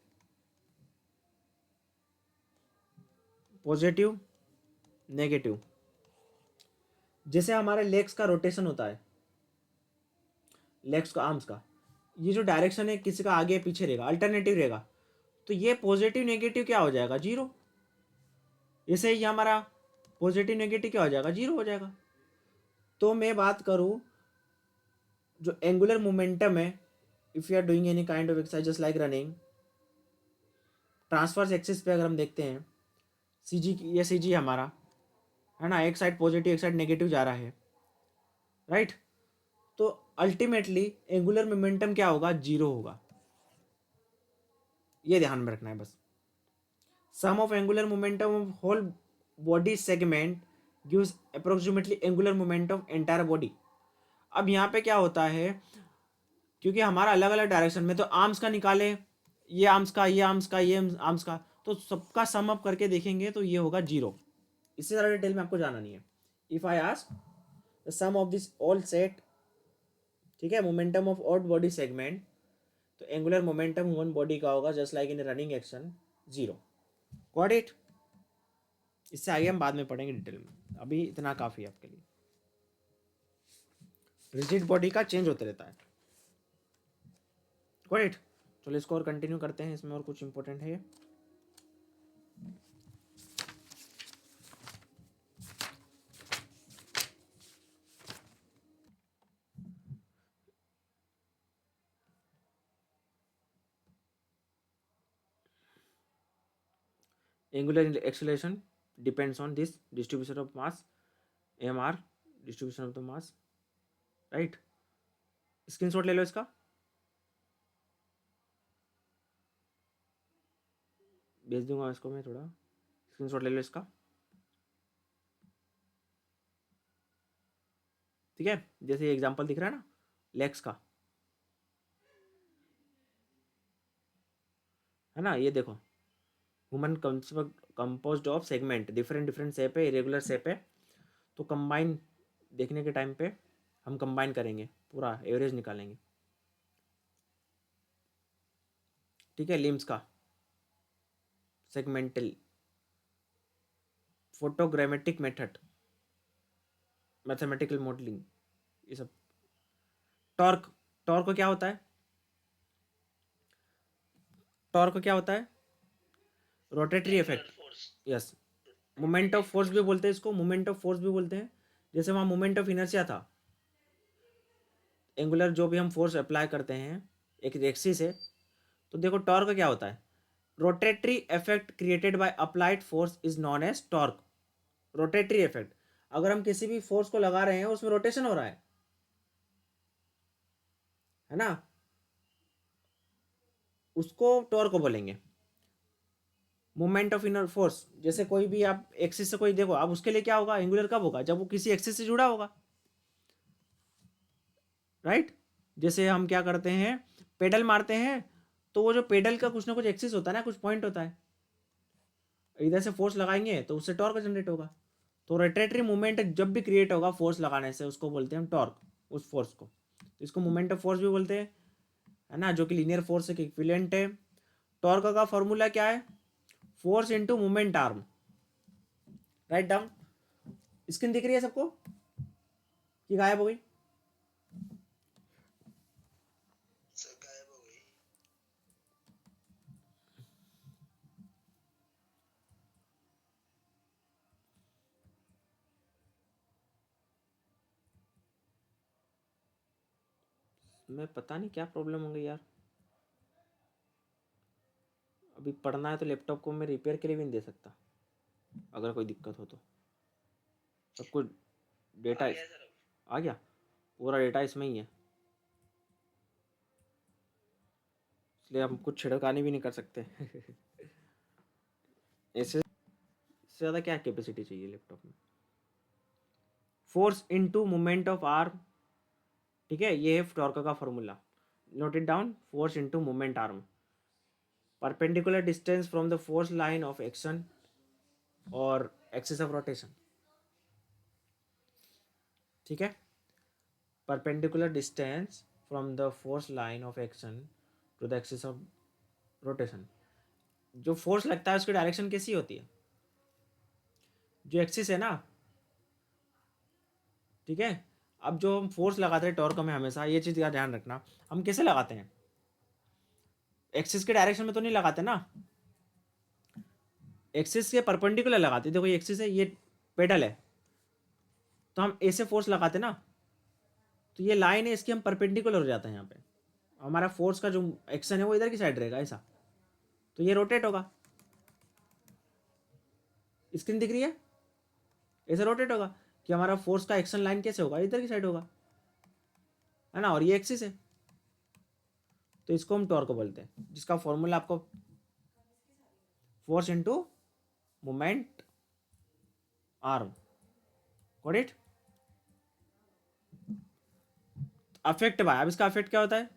positive negative. जैसे हमारे लेग्स का रोटेशन होता है, लेग्स का, आर्म्स का, ये जो डायरेक्शन है किसी का आगे पीछे रहेगा, अल्टरनेटिव रहेगा, तो ये पॉजिटिव नेगेटिव क्या हो जाएगा, जीरो। ऐसे ही हमारा पॉजिटिव नेगेटिव क्या हो जाएगा, जीरो हो जाएगा। तो मैं बात करूं, जो एंगुलर मोमेंटम है, if you are doing any kind of exercise just like running, transfers axis पे अगर हम देखते हैं, सीजी, ये सीजी हमारा है ना, एक साइड पॉजिटिव एक साइड नेगेटिव जा रहा है, राइट। तो अल्टीमेटली एंगुलर मोमेंटम क्या होगा, जीरो होगा। ये ध्यान में रखना है बस। Sum of angular momentum of whole body segment gives approximately angular momentum of entire body. अब यहाँ पे क्या होता है, क्योंकि हमारा अलग अलग डायरेक्शन में, तो आर्म्स का निकाले, ये आर्म्स का, ये आर्म्स का, ये आर्म्स का, तो सबका सम अप करके देखेंगे तो ये होगा जीरो। इससे ज़्यादा डिटेल में आपको जाना नहीं है। If I ask the sum of this all set, ठीक है, momentum of all body segment, तो एंगुलर मोमेंटम ह्यूमन बॉडी का होगा just like in running action, zero. Got it. इससे आगे हम बाद में पढ़ेंगे डिटेल में, अभी इतना काफ़ी है आपके लिए। रिजिड बॉडी का चेंज होते रहता है। Got it. चलो इसको और कंटिन्यू करते हैं, इसमें और कुछ इंपॉर्टेंट है। Angular acceleration depends on this distribution of mass, AMR, distribution of the mass, right। Screenshot ले लो इसका, भेज दूंगा इसको मैं, थोड़ा स्क्रीनशॉट ले लो इसका, ठीक है। जैसे एग्जांपल दिख रहा है ना लेग्स का, है ना, ये देखो human composed of segment, different different shape है, इरेगुलर शेप है। तो कंबाइन देखने के टाइम पे हम कंबाइन करेंगे, पूरा एवरेज निकालेंगे, ठीक है। लिम्स का segmental photogrammetric method, mathematical modelling, ये सब। टॉर्क, टॉर्क क्या होता है? टॉर्क क्या होता है? Rotatory effect. Force. Yes, moment of force भी बोलते हैं इसको, मोमेंट ऑफ फोर्स भी बोलते हैं। जैसे वहाँ मोमेंट ऑफ इनर्शिया था, एंगुलर जो भी हम फोर्स अप्लाई करते हैं एक एक्सिस से, तो देखो टॉर्क क्या होता है? Rotatory effect created by applied force is known as torque. Rotatory effect, अगर हम किसी भी फोर्स को लगा रहे हैं उसमें रोटेशन हो रहा है ना, उसको टॉर्क बोलेंगे। मोमेंट ऑफ इनर फोर्स, जैसे कोई भी आप एक्सिस से कोई देखो, अब उसके लिए क्या होगा? एंगुलर कब होगा? जब वो किसी एक्सिस से जुड़ा होगा, राइट। जैसे हम क्या करते हैं, पेडल मारते हैं, तो वो जो पेडल का कुछ ना कुछ एक्सिस होता है ना, कुछ पॉइंट होता है, इधर से फोर्स लगाएंगे तो उससे टॉर्क जनरेट होगा। तो रोटेटरी मूवमेंट जब भी क्रिएट होगा फोर्स लगाने से, उसको बोलते हैं हम टॉर्क, उस फोर्स को। तो इसको मोमेंट ऑफ फोर्स भी बोलते हैं, है ना, जो कि लीनियर फोर्स के इक्विवेलेंट है। टॉर्क का फॉर्मूला क्या है? Force into movement arm. Write down. Screen दिख रही है सबको कि गायब हो गई? सर गायब हो गई। मैं पता नहीं क्या प्रॉब्लम हो गई यार। अभी पढ़ना है तो लैपटॉप को मैं रिपेयर के लिए भी नहीं दे सकता, अगर कोई दिक्कत हो तो। सब कुछ डेटा आ गया सर अब। आ गया, पूरा डेटा इसमें ही है, इसलिए हम कुछ छिड़कानी भी नहीं कर सकते। ऐसे इससे ज़्यादा क्या कैपेसिटी चाहिए लैपटॉप में? Force into moment of arm, ठीक है, ये है टॉर्क का formula. Note it down, force into moment arm, perpendicular distance from the force line of action और एक्सिस ऑफ रोटेशन। ठीक है, perpendicular distance from the force line of action to the axis of rotation. जो force लगता है उसकी direction कैसी होती है? जो एक्सिस है ना, ठीक है, अब जो हम फोर्स लगाते हैं टॉर्क में, हमेशा ये चीज़ का ध्यान रखना, हम कैसे लगाते हैं? एक्सिस के डायरेक्शन में तो नहीं लगाते ना, एक्सिस के परपेंडिकुलर लगाते हैं। देखो ये एक्सिस है, ये पेडल है, तो हम ऐसे फोर्स लगाते ना, तो ये लाइन है इसकी, हम परपेंडिकुलर हो जाते हैं यहाँ पे, हमारा फोर्स का जो एक्शन है वो इधर की साइड रहेगा ऐसा, तो ये रोटेट होगा। स्क्रीन दिख रही है? ऐसे रोटेट होगा कि हमारा फोर्स का एक्शन लाइन कैसे होगा? इधर की साइड होगा, है ना, और ये एक्सिस है, तो इसको हम टॉर्क बोलते हैं, जिसका फॉर्मूला आपको force into moment arm. Got it? Affect by, अब इसका अफेक्ट क्या होता है?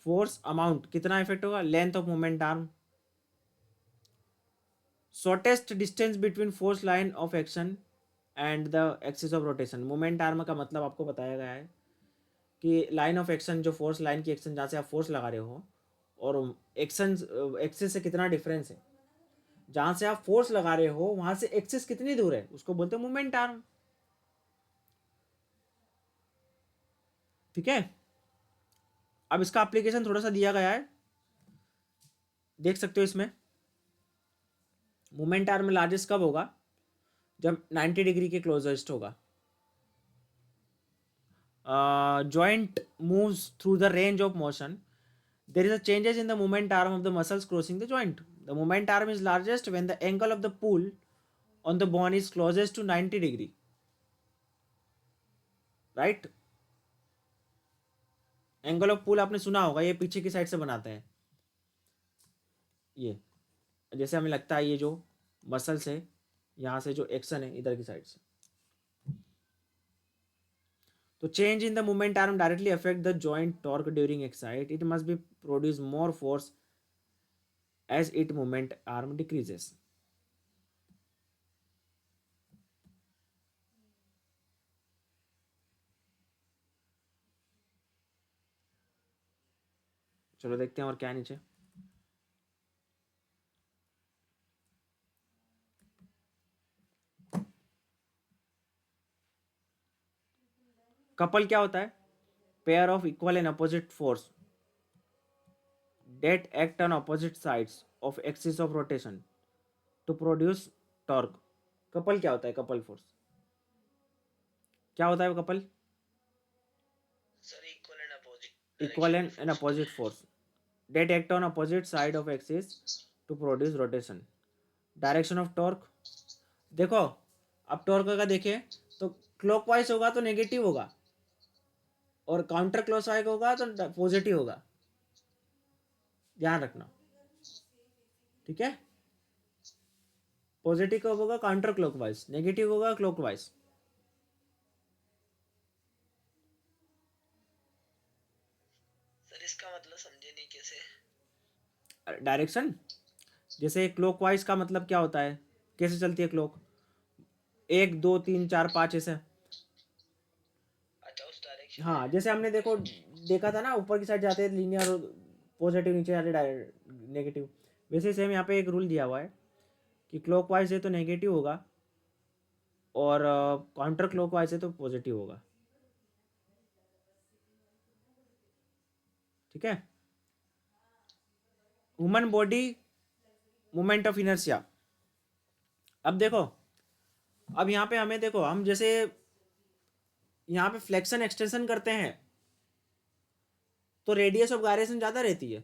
फोर्स अमाउंट कितना इफेक्ट होगा? Length of moment arm, shortest distance between force line of action and the axis of rotation. Moment arm का मतलब आपको बताया गया है कि लाइन ऑफ एक्शन, जो फोर्स लाइन की एक्शन जहाँ से आप फोर्स लगा रहे हो, और एक्शन एक्सिस से कितना डिफरेंस है, जहाँ से आप फोर्स लगा रहे हो वहाँ से एक्सिस कितनी दूर है, उसको बोलते हैं मोमेंट आर्म। ठीक है, अब इसका एप्लीकेशन थोड़ा सा दिया गया है, देख सकते हो इसमें। मोमेंट आर्म लार्जेस्ट कब होगा? जब 90 डिग्री के क्लोजेस्ट होगा। Joint moves through the range of motion, there is a changes in the moment arm of the muscles crossing the joint. The moment arm is largest when the angle of the pull on the bone is closest to 90 degree, right? Angle of pull आपने सुना होगा, ये पीछे की side से बनाते हैं, ये जैसे हमें लगता है ये जो मसल्स है, यहाँ से जो एक्शन है इधर की साइड से, तो change in the moment arm directly affect the joint torque during excite, it must be produce more force as it moment arm decreases. चलो देखते हैं और क्या है नीचे। कपल क्या होता है? Pair of equal and opposite force that act on opposite sides of axis of rotation to produce torque. Couple क्या होता है? कपल फोर्स क्या होता है? Couple sir equal and opposite equal direction में and force opposite force that act on opposite side of axis to produce rotation. Direction of torque, देखो अब torque का देखें तो क्लॉकवाइज होगा तो नेगेटिव होगा और काउंटर क्लॉकवाइज होगा तो पॉजिटिव होगा, ध्यान रखना, ठीक है। पॉजिटिव कब होगा? काउंटर क्लॉकवाइज, नेगेटिव होगा क्लॉकवाइज। सर इसका मतलब समझे नहीं कैसे। डायरेक्शन, जैसे क्लॉकवाइज का मतलब क्या होता है? कैसे चलती है क्लॉक? 1 2 3 4 5 ऐसे। अच्छा उस डायरेक्शन हाँ, में। जैसे हमने देखो देखा था ना, ऊपर की साइड जाते हैं लीनियर पॉजिटिव, नीचे जाते नेगेटिव। वैसे सेम यहाँ पे एक रूल दिया हुआ है कि क्लॉकवाइज है तो नेगेटिव होगा और काउंटर क्लॉकवाइज है तो पॉजिटिव होगा, ठीक है। Human body moment of inertia. अब देखो, अब यहाँ पे हमें देखो, हम जैसे यहाँ पे फ्लेक्शन एक्सटेंशन करते हैं तो रेडियस ऑफ गायरेशन ज़्यादा रहती है,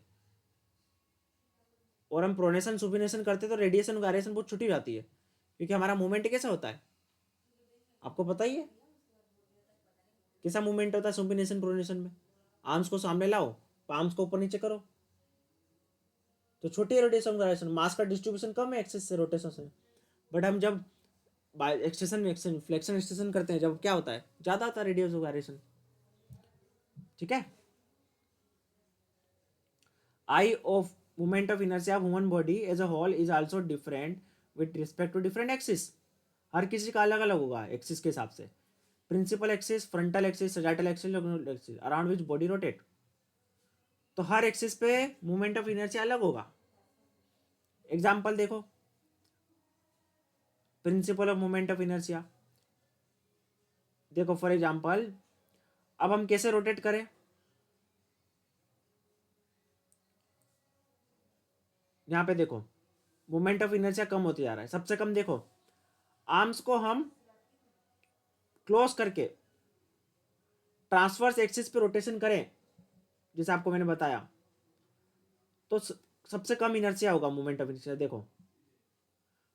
और हम प्रोनेशन सुपिनेशन करते हैं तो रेडिएशन ऑफ गायरेशन बहुत छोटी रहती है, क्योंकि हमारा मूवमेंट कैसा होता है आपको पता ही है। कैसा मूवमेंट होता है सुपिनेशन प्रोनेशन में? आर्म्स को सामने लाओ, पाम्स को ऊपर नीचे करो, तो छोटी रेडिएशन ऑफ गायरेशन, मास का डिस्ट्रीब्यूशन कम है एक्सेस से, रोटेशन से। बट हम जब एक्सटेंशन फ्लेक्शन एक्सटेंशन करते हैं जब क्या होता है? ज़्यादा होता है रेडियस ऑफ गायरेशन, ठीक है। I of moment of inertia of human body as a whole is also different with respect to different axis। हर किसी का अलग अलग होगा एक्सिस के हिसाब से। Principal axis, frontal axis, sagittal axis, around which body rotate. तो हर एक्सिस पे मोमेंट ऑफ इनर्शिया अलग होगा। एग्जाम्पल देखो, principal of moment of inertia देखो, फॉर एग्जाम्पल अब हम कैसे रोटेट करें? यहाँ पे देखो मोमेंट ऑफ इनर्शिया कम होते जा रहा है। सबसे कम देखो, आर्म्स को हम क्लोज करके ट्रांसवर्स एक्सिस पे रोटेशन करें जैसे आपको मैंने बताया, तो सबसे कम इनर्शिया होगा मोमेंट ऑफ इनर्शिया देखो।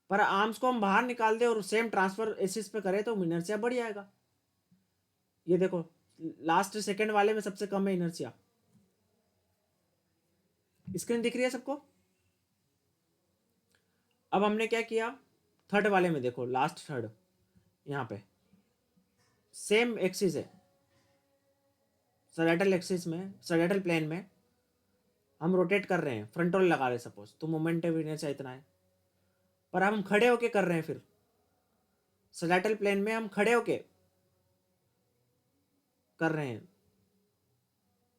पर आर्म्स को हम बाहर निकाल दें और सेम ट्रांसफर एक्सिस पे करें तो इनर्शिया बढ़ जाएगा। ये देखो लास्ट सेकंड वाले में सबसे कम है इनर्शिया। स्क्रीन दिख रही है सबको? अब हमने क्या किया, थर्ड वाले में देखो, लास्ट थर्ड, यहाँ पे सेम एक्सिस है, सजाइटल एक्सिस में, सजाइटल प्लेन में हम रोटेट कर रहे हैं, फ्रंट रोल लगा रहे हैं सपोज, तो मोमेंट ऑफ इनर्शिया इतना है। पर अब हम खड़े होके कर रहे हैं, फिर सजाइटल प्लेन में हम खड़े होके कर रहे हैं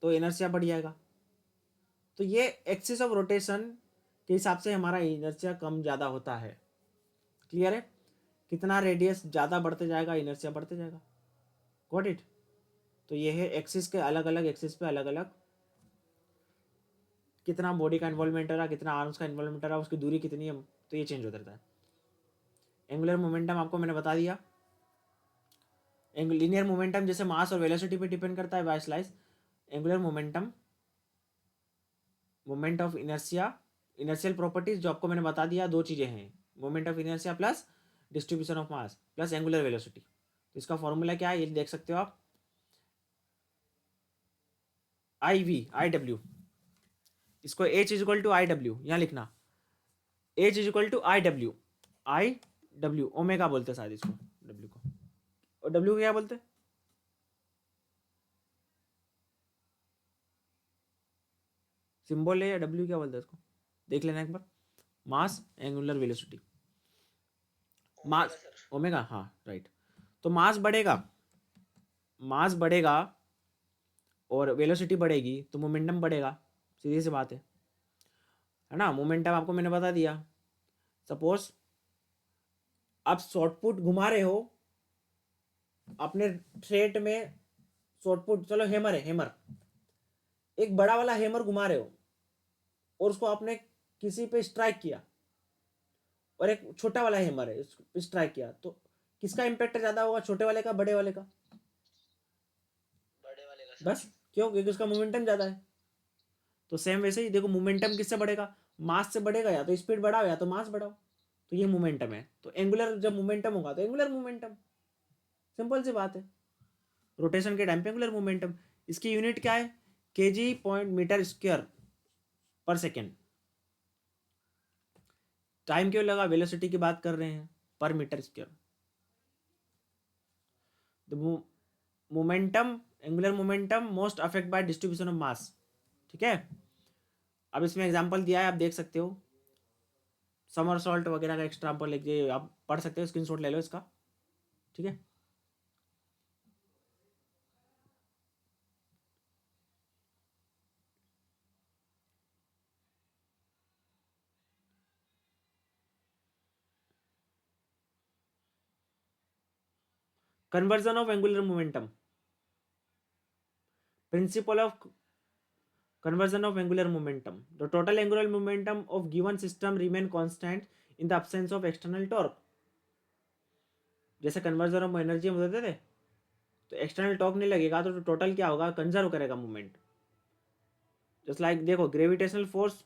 तो इनर्शिया बढ़ जाएगा। तो ये एक्सिस ऑफ रोटेशन के हिसाब से हमारा इनर्शिया कम ज़्यादा होता है। क्लियर है? कितना रेडियस ज़्यादा बढ़ते जाएगा, इनर्शिया बढ़ते जाएगा। Got it? तो ये है एक्सिस के अलग अलग एक्सिस पे अलग अलग कितना बॉडी का इन्वॉल्वमेंट हो रहा है, कितना आर्म्स का इन्वॉल्वमेंट हो रहा है, उसकी दूरी कितनी है, तो ये चेंज होता रहता है। एंगुलर मोमेंटम आपको मैंने बता दिया। लीनियर मोमेंटम जैसे मास और वेलोसिटी पे डिपेंड करता है by slice. Angular momentum, moment of inertia, inertial properties जो आपको मैंने बता दिया, दो चीज़ें हैं, moment of inertia plus distribution of mass plus angular velocity. तो इसका फॉर्मूला क्या है ये देख सकते हो आप, आई डब्ल्यू, इसको H is equal to I W यहाँ लिखना, H is equal to I W omega बोलते हैं शायद इसको, डब्ल्यू को, और डब्ल्यू को क्या बोलते हैं? सिंबल है या डब्ल्यू क्या बोलते हैं इसको, देख लेना एक बार। मास, एंगुलर वेलोसिटी, ओमेगा मास, सर। ओमेगा, हाँ राइट। तो मास बढ़ेगा, मास बढ़ेगा और वेलोसिटी बढ़ेगी तो मोमेंटम बढ़ेगा, सीधी सी बात है ना। मोमेंटम आपको मैंने बता दिया। सपोज आप शॉर्ट पुट घुमा रहे हो अपने थ्रेड में शॉर्टपुट, चलो हेमर है, हेमर, एक बड़ा वाला हेमर घुमा रहे हो और उसको आपने किसी पे स्ट्राइक किया, और एक छोटा वाला हेमर है उस पे स्ट्राइक किया, तो किसका इम्पैक्ट ज्यादा होगा, छोटे वाले का बड़े वाले का? बड़े वाले का बस सर। क्यों? क्योंकि उसका मोमेंटम ज्यादा है। तो सेम वैसे ही देखो, मोमेंटम किससे बढ़ेगा? मास से बढ़ेगा, या तो स्पीड बढ़ाओ या तो मास बढ़ाओ। तो ये मोमेंटम है, तो एंगुलर जब मोमेंटम होगा तो एंगुलर मोमेंटम, सिंपल सी बात है। रोटेशन के टाइम पे एंगुलर मोमेंटम, इसकी यूनिट क्या है? Kg point metre square per second. Time क्यों लगा? वेलोसिटी की बात कर रहे हैं, per metre square. The momentum, angular momentum most affect by distribution of mass. ठीक है, अब इसमें एग्जांपल दिया है, आप देख सकते हो, समर सॉल्ट वगैरह का एग्जांपल लेके आप पढ़ सकते हो, स्क्रीनशॉट ले लो इसका। ठीक है, conversion of angular momentum, principle of conversion of angular momentum, the total angular momentum of given system remain constant in the absence of external torque। जैसे कन्वर्जन ऑफ एनर्जी हम बताते थे, तो एक्सटर्नल टॉर्क नहीं लगेगा तो टोटल क्या होगा? कंजर्व करेगा मूवमेंट। जस्ट लाइक देखो, gravitational force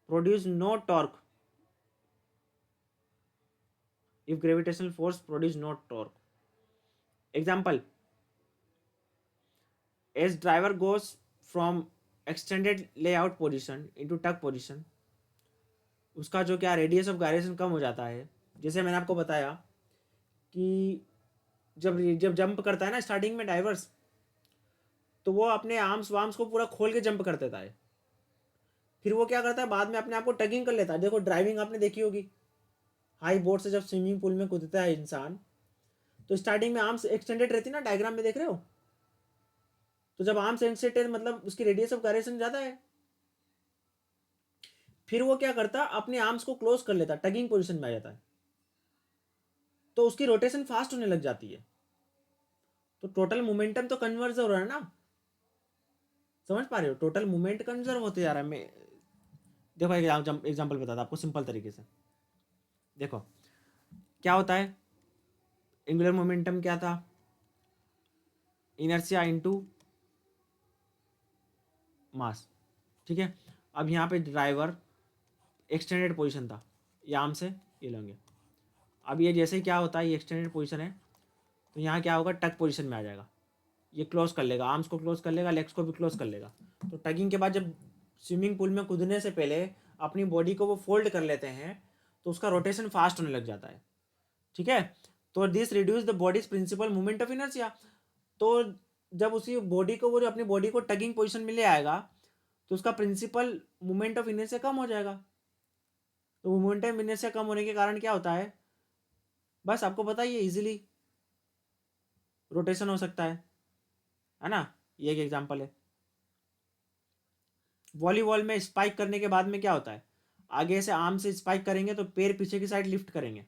produce no torque if gravitational force produce no torque। Example, as driver goes from extended layout position into tuck position, उसका जो क्या रेडियस ऑफ गायरेशन कम हो जाता है। जैसे मैंने आपको बताया कि जब जब जंप करता है ना स्टार्टिंग में डाइवर्स, तो वो अपने आर्म्स वार्म्स को पूरा खोल के जंप कर देता है, फिर वो क्या करता है बाद में अपने आप को टगिंग कर लेता है। देखो ड्राइविंग आपने देखी होगी, हाई बोर्ड से जब स्विमिंग पूल में कूदता है इंसान, तो स्टार्टिंग में आर्म्स एक्सटेंडेड रहती है ना, डायग्राम में देख रहे हो। तो जब आर्म्स एक्सटेंडेड मतलब उसकी रेडियस ऑफ गायरेशन ज़्यादा है, फिर वो क्या करता, अपने आर्म्स को क्लोज कर लेता, टगिंग पोजीशन में आ जाता है, तो उसकी रोटेशन फास्ट होने लग जाती है। तो टोटल मोमेंटम तो कन्वर्ज हो रहा है ना, समझ पा रहे हो? टोटल मोमेंट कंजर्व होते जा रहा है। मैं देखो एक एग्जाम्पल बताता आपको सिंपल तरीके से। देखो क्या होता है, एंगुलर मोमेंटम क्या था? Inertia into mass. ठीक है, अब यहाँ पे ड्राइवर एक्सटेंडेड पोजीशन था, ये आर्म से ये लेंगे। अब ये जैसे ही क्या होता है, ये एक्सटेंडेड पोजीशन है, तो यहाँ क्या होगा? टक पोजीशन में आ जाएगा, ये क्लोज कर लेगा, आर्म्स को क्लोज कर लेगा, लेग्स को भी क्लोज कर लेगा। तो टगिंग के बाद जब स्विमिंग पूल में कूदने से पहले अपनी बॉडी को वो फोल्ड कर लेते हैं, तो उसका रोटेशन फास्ट होने लग जाता है। ठीक है, तो this reduce the body's principal movement of inertia. तो जब उसी बॉडी को, वो जो अपनी बॉडी को टगिंग पोजिशन में ले आएगा, तो उसका प्रिंसिपल मूवमेंट ऑफ इनर्शिया कम हो जाएगा। तो मूवमेंट ऑफ इनर्शिया कम होने के कारण क्या होता है? बस आपको पता ही है, इजीली रोटेशन हो सकता है ना। ये एक एग्जांपल है। वॉलीबॉल में स्पाइक करने के बाद में क्या होता है? आगे से आर्म से स्पाइक करेंगे तो पैर पीछे की साइड लिफ्ट करेंगे।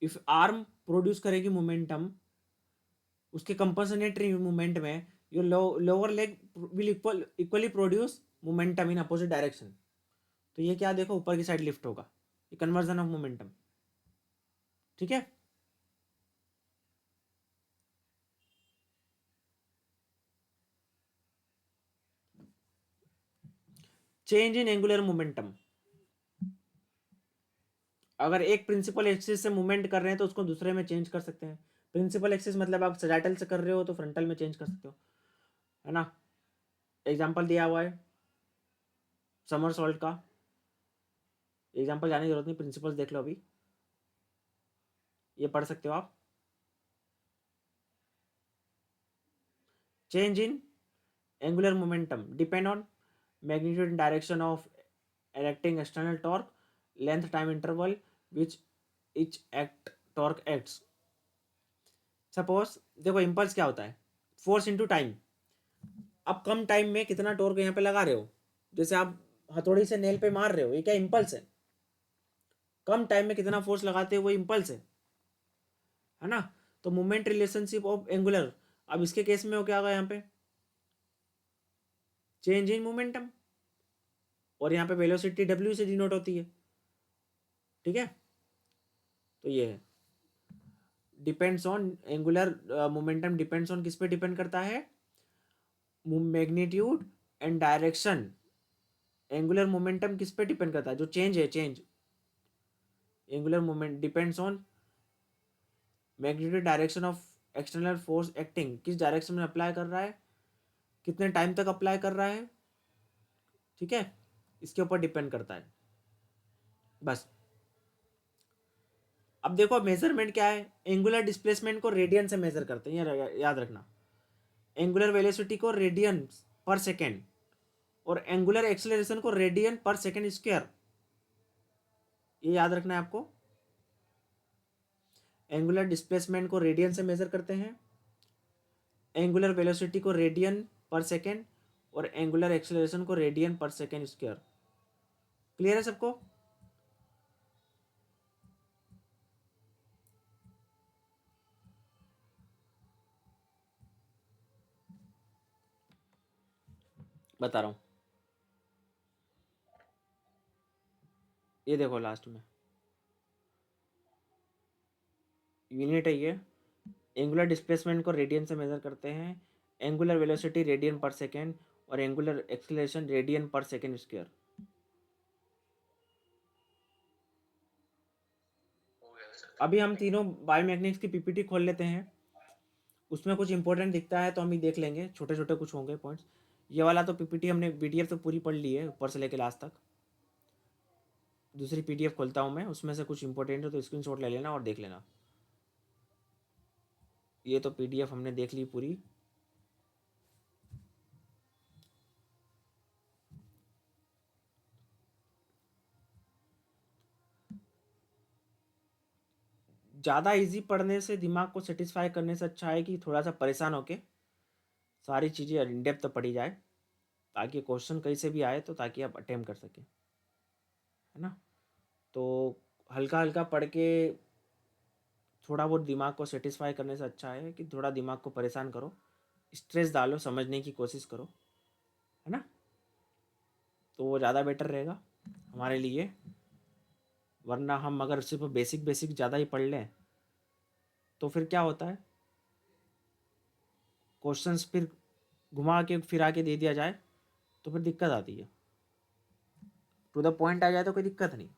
इफ आर्म प्रोड्यूस करेगी मोमेंटम, उसके कंपनसेटरी मूवमेंट में your lower leg will equally produce momentum in opposite direction. तो ये क्या देखो, ऊपर की साइड लिफ्ट होगा, ये कन्वर्जन ऑफ मोमेंटम। ठीक है, चेंज इन एंगुलर मोमेंटम। अगर एक प्रिंसिपल एक्सिस से मूवमेंट कर रहे हैं तो उसको दूसरे में चेंज कर सकते हैं। प्रिंसिपल एक्सिस मतलब आप सजाइटल से कर रहे हो तो फ्रंटल में चेंज कर सकते हो, है ना। एग्जाम्पल दिया हुआ है समर सॉल्ट का, एग्जाम्पल जाने की जरूरत नहीं, प्रिंसिपल्स देख लो अभी, ये पढ़ सकते हो आप। Change in angular momentum depend on magnitude and direction of acting external torque, length time interval which etch act torque acts. Suppose देखो, इम्पल्स क्या होता है? Force into time. आप कम टाइम में कितना टॉर्क यहाँ पे लगा रहे हो, जैसे आप हथौड़ी से नेल पे मार रहे हो, ये क्या इम्पल्स है? कम टाइम में कितना फोर्स लगाते हो वो इम्पल्स है ना। तो मूवमेंट रिलेशनशिप ऑफ एंगुलर, अब इसके केस में हो क्या होगा यहाँ पे, चेंज इन मोमेंटम, और यहाँ पे वेलोसिटी डब्ल्यू से डिनोट होती है, ठीक है। तो ये है depends on angular momentum, depends on किस पे डिपेंड करता है, magnitude and direction. Angular momentum किस पे डिपेंड करता है, जो चेंज है, change angular moment depends on magnitude direction of external force acting, किस डायरेक्शन में अप्लाई कर रहा है, कितने टाइम तक अप्लाई कर रहा है, ठीक है, इसके ऊपर डिपेंड करता है बस। अब देखो मेजरमेंट क्या है, एंगुलर डिस्प्लेसमेंट को रेडियन से मेजर करते हैं, ये याद रखना। एंगुलर वेलोसिटी को रेडियन पर सेकेंड, और एंगुलर एक्सेलरेशन को रेडियन पर सेकेंड स्क्वायर, ये याद रखना है आपको। एंगुलर डिस्प्लेसमेंट को रेडियन से मेजर करते हैं, एंगुलर वेलोसिटी को रेडियन पर सेकेंड, और एंगुलर एक्सेलरेशन को रेडियन पर सेकेंड स्क्वायर। क्लियर है सबको? बता रहा हूं, ये देखो लास्ट में यूनिट है ये। एंगुलर डिस्प्लेसमेंट को रेडियन से मेजर करते हैं, एंगुलर वेलोसिटी रेडियन पर सेकेंड, और एंगुलर एक्सेलरेशन रेडियन पर सेकेंड स्क्वायर। हो गया सर। अभी हम तीनों बायोमैग्नेटिक्स की पीपीटी खोल लेते हैं, उसमें कुछ इंपॉर्टेंट दिखता है तो हम ही देख लेंगे, छोटे छोटे कुछ होंगे पॉइंट्स। ये वाला तो पीपीटी हमने पीडीएफ तो पूरी पढ़ ली है ऊपर से लेकर लास्ट तक। दूसरी पीडीएफ खोलता हूँ मैं, उसमें से कुछ इंपॉर्टेंट है तो स्क्रीनशॉट ले लेना और देख लेना। ये तो पीडीएफ हमने देख ली पूरी। ज़्यादा इजी पढ़ने से, दिमाग को सेटिस्फाई करने से अच्छा है कि थोड़ा सा परेशान होके सारी चीज़ें इन डेप्थ पढ़ी जाए, ताकि क्वेश्चन कहीं से भी आए तो ताकि आप अटेम्प्ट कर सकें, है ना। तो हल्का हल्का पढ़ के थोड़ा बहुत दिमाग को सेटिस्फाई करने से अच्छा है कि थोड़ा दिमाग को परेशान करो, स्ट्रेस डालो, समझने की कोशिश करो, है ना। तो वो ज़्यादा बेटर रहेगा हमारे लिए। वरना हम अगर सिर्फ बेसिक बेसिक ज़्यादा ही पढ़ लें तो फिर क्या होता है, क्वेश्चंस फिर घुमा के फिरा के दे दिया जाए तो फिर दिक्कत आती है। टू द पॉइंट आ जाए तो कोई दिक्कत नहीं,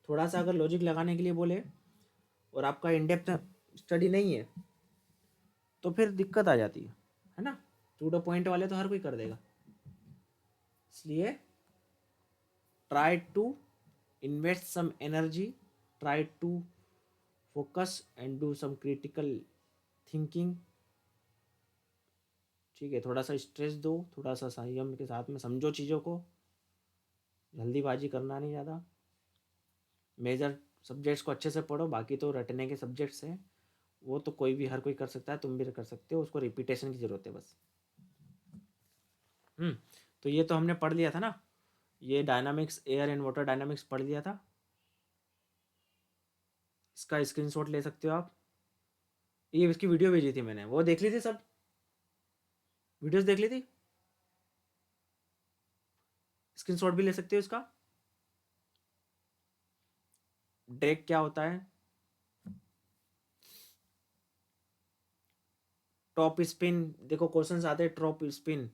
थोड़ा सा अगर लॉजिक लगाने के लिए बोले और आपका इन डेप्थ स्टडी नहीं है तो फिर दिक्कत आ जाती है ना। टू द पॉइंट वाले तो हर कोई कर देगा, इसलिए try to invest some energy, try to focus and do some critical thinking, ठीक है। थोड़ा सा स्ट्रेस दो, थोड़ा सा संयम के साथ में समझो चीज़ों को, जल्दीबाजी करना नहीं ज़्यादा। मेजर सब्जेक्ट्स को अच्छे से पढ़ो, बाकी तो रटने के सब्जेक्ट्स हैं, वो तो कोई भी हर कोई कर सकता है, तुम भी कर सकते हो, उसको रिपीटेशन की ज़रूरत है बस। तो ये तो हमने पढ़ लिया था ना, ये dynamics, air and water dynamics पढ़ लिया था। इसका स्क्रीनशॉट ले सकते हो आप, ये इसकी वीडियो भेजी थी मैंने, वो देख ली थी, सब वीडियोस देख ली थी, स्क्रीनशॉट भी ले सकते हो इसका। ड्रैग क्या होता है, टॉप स्पिन, देखो क्वेश्चन आते हैं टॉप स्पिन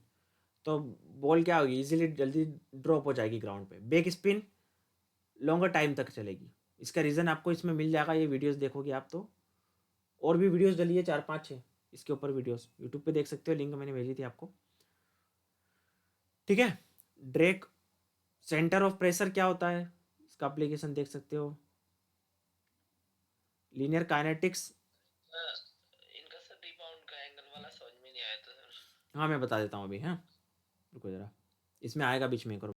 तो बॉल क्या होगी, इजीली जल्दी ड्रॉप हो जाएगी ग्राउंड पे। बैक स्पिन लॉन्गर टाइम तक चलेगी, इसका रीज़न आपको इसमें मिल जाएगा, ये वीडियोस देखोगे आप तो। और भी वीडियोस डली है 4-5 इसके ऊपर वीडियोस, यूट्यूब पे देख सकते हो, लिंक मैंने भेजी थी आपको, ठीक है। ड्रैग सेंटर ऑफ प्रेशर क्या होता है, इसका एप्लीकेशन देख सकते हो। लीनियर काइनेटिक्स, इनका सर रिबाउंड का एंगल वाला समझ में नहीं आया था सर। हाँ मैं बता देता हूँ अभी, हाँ रुको ज़रा, इसमें आएगा बीच में एक और।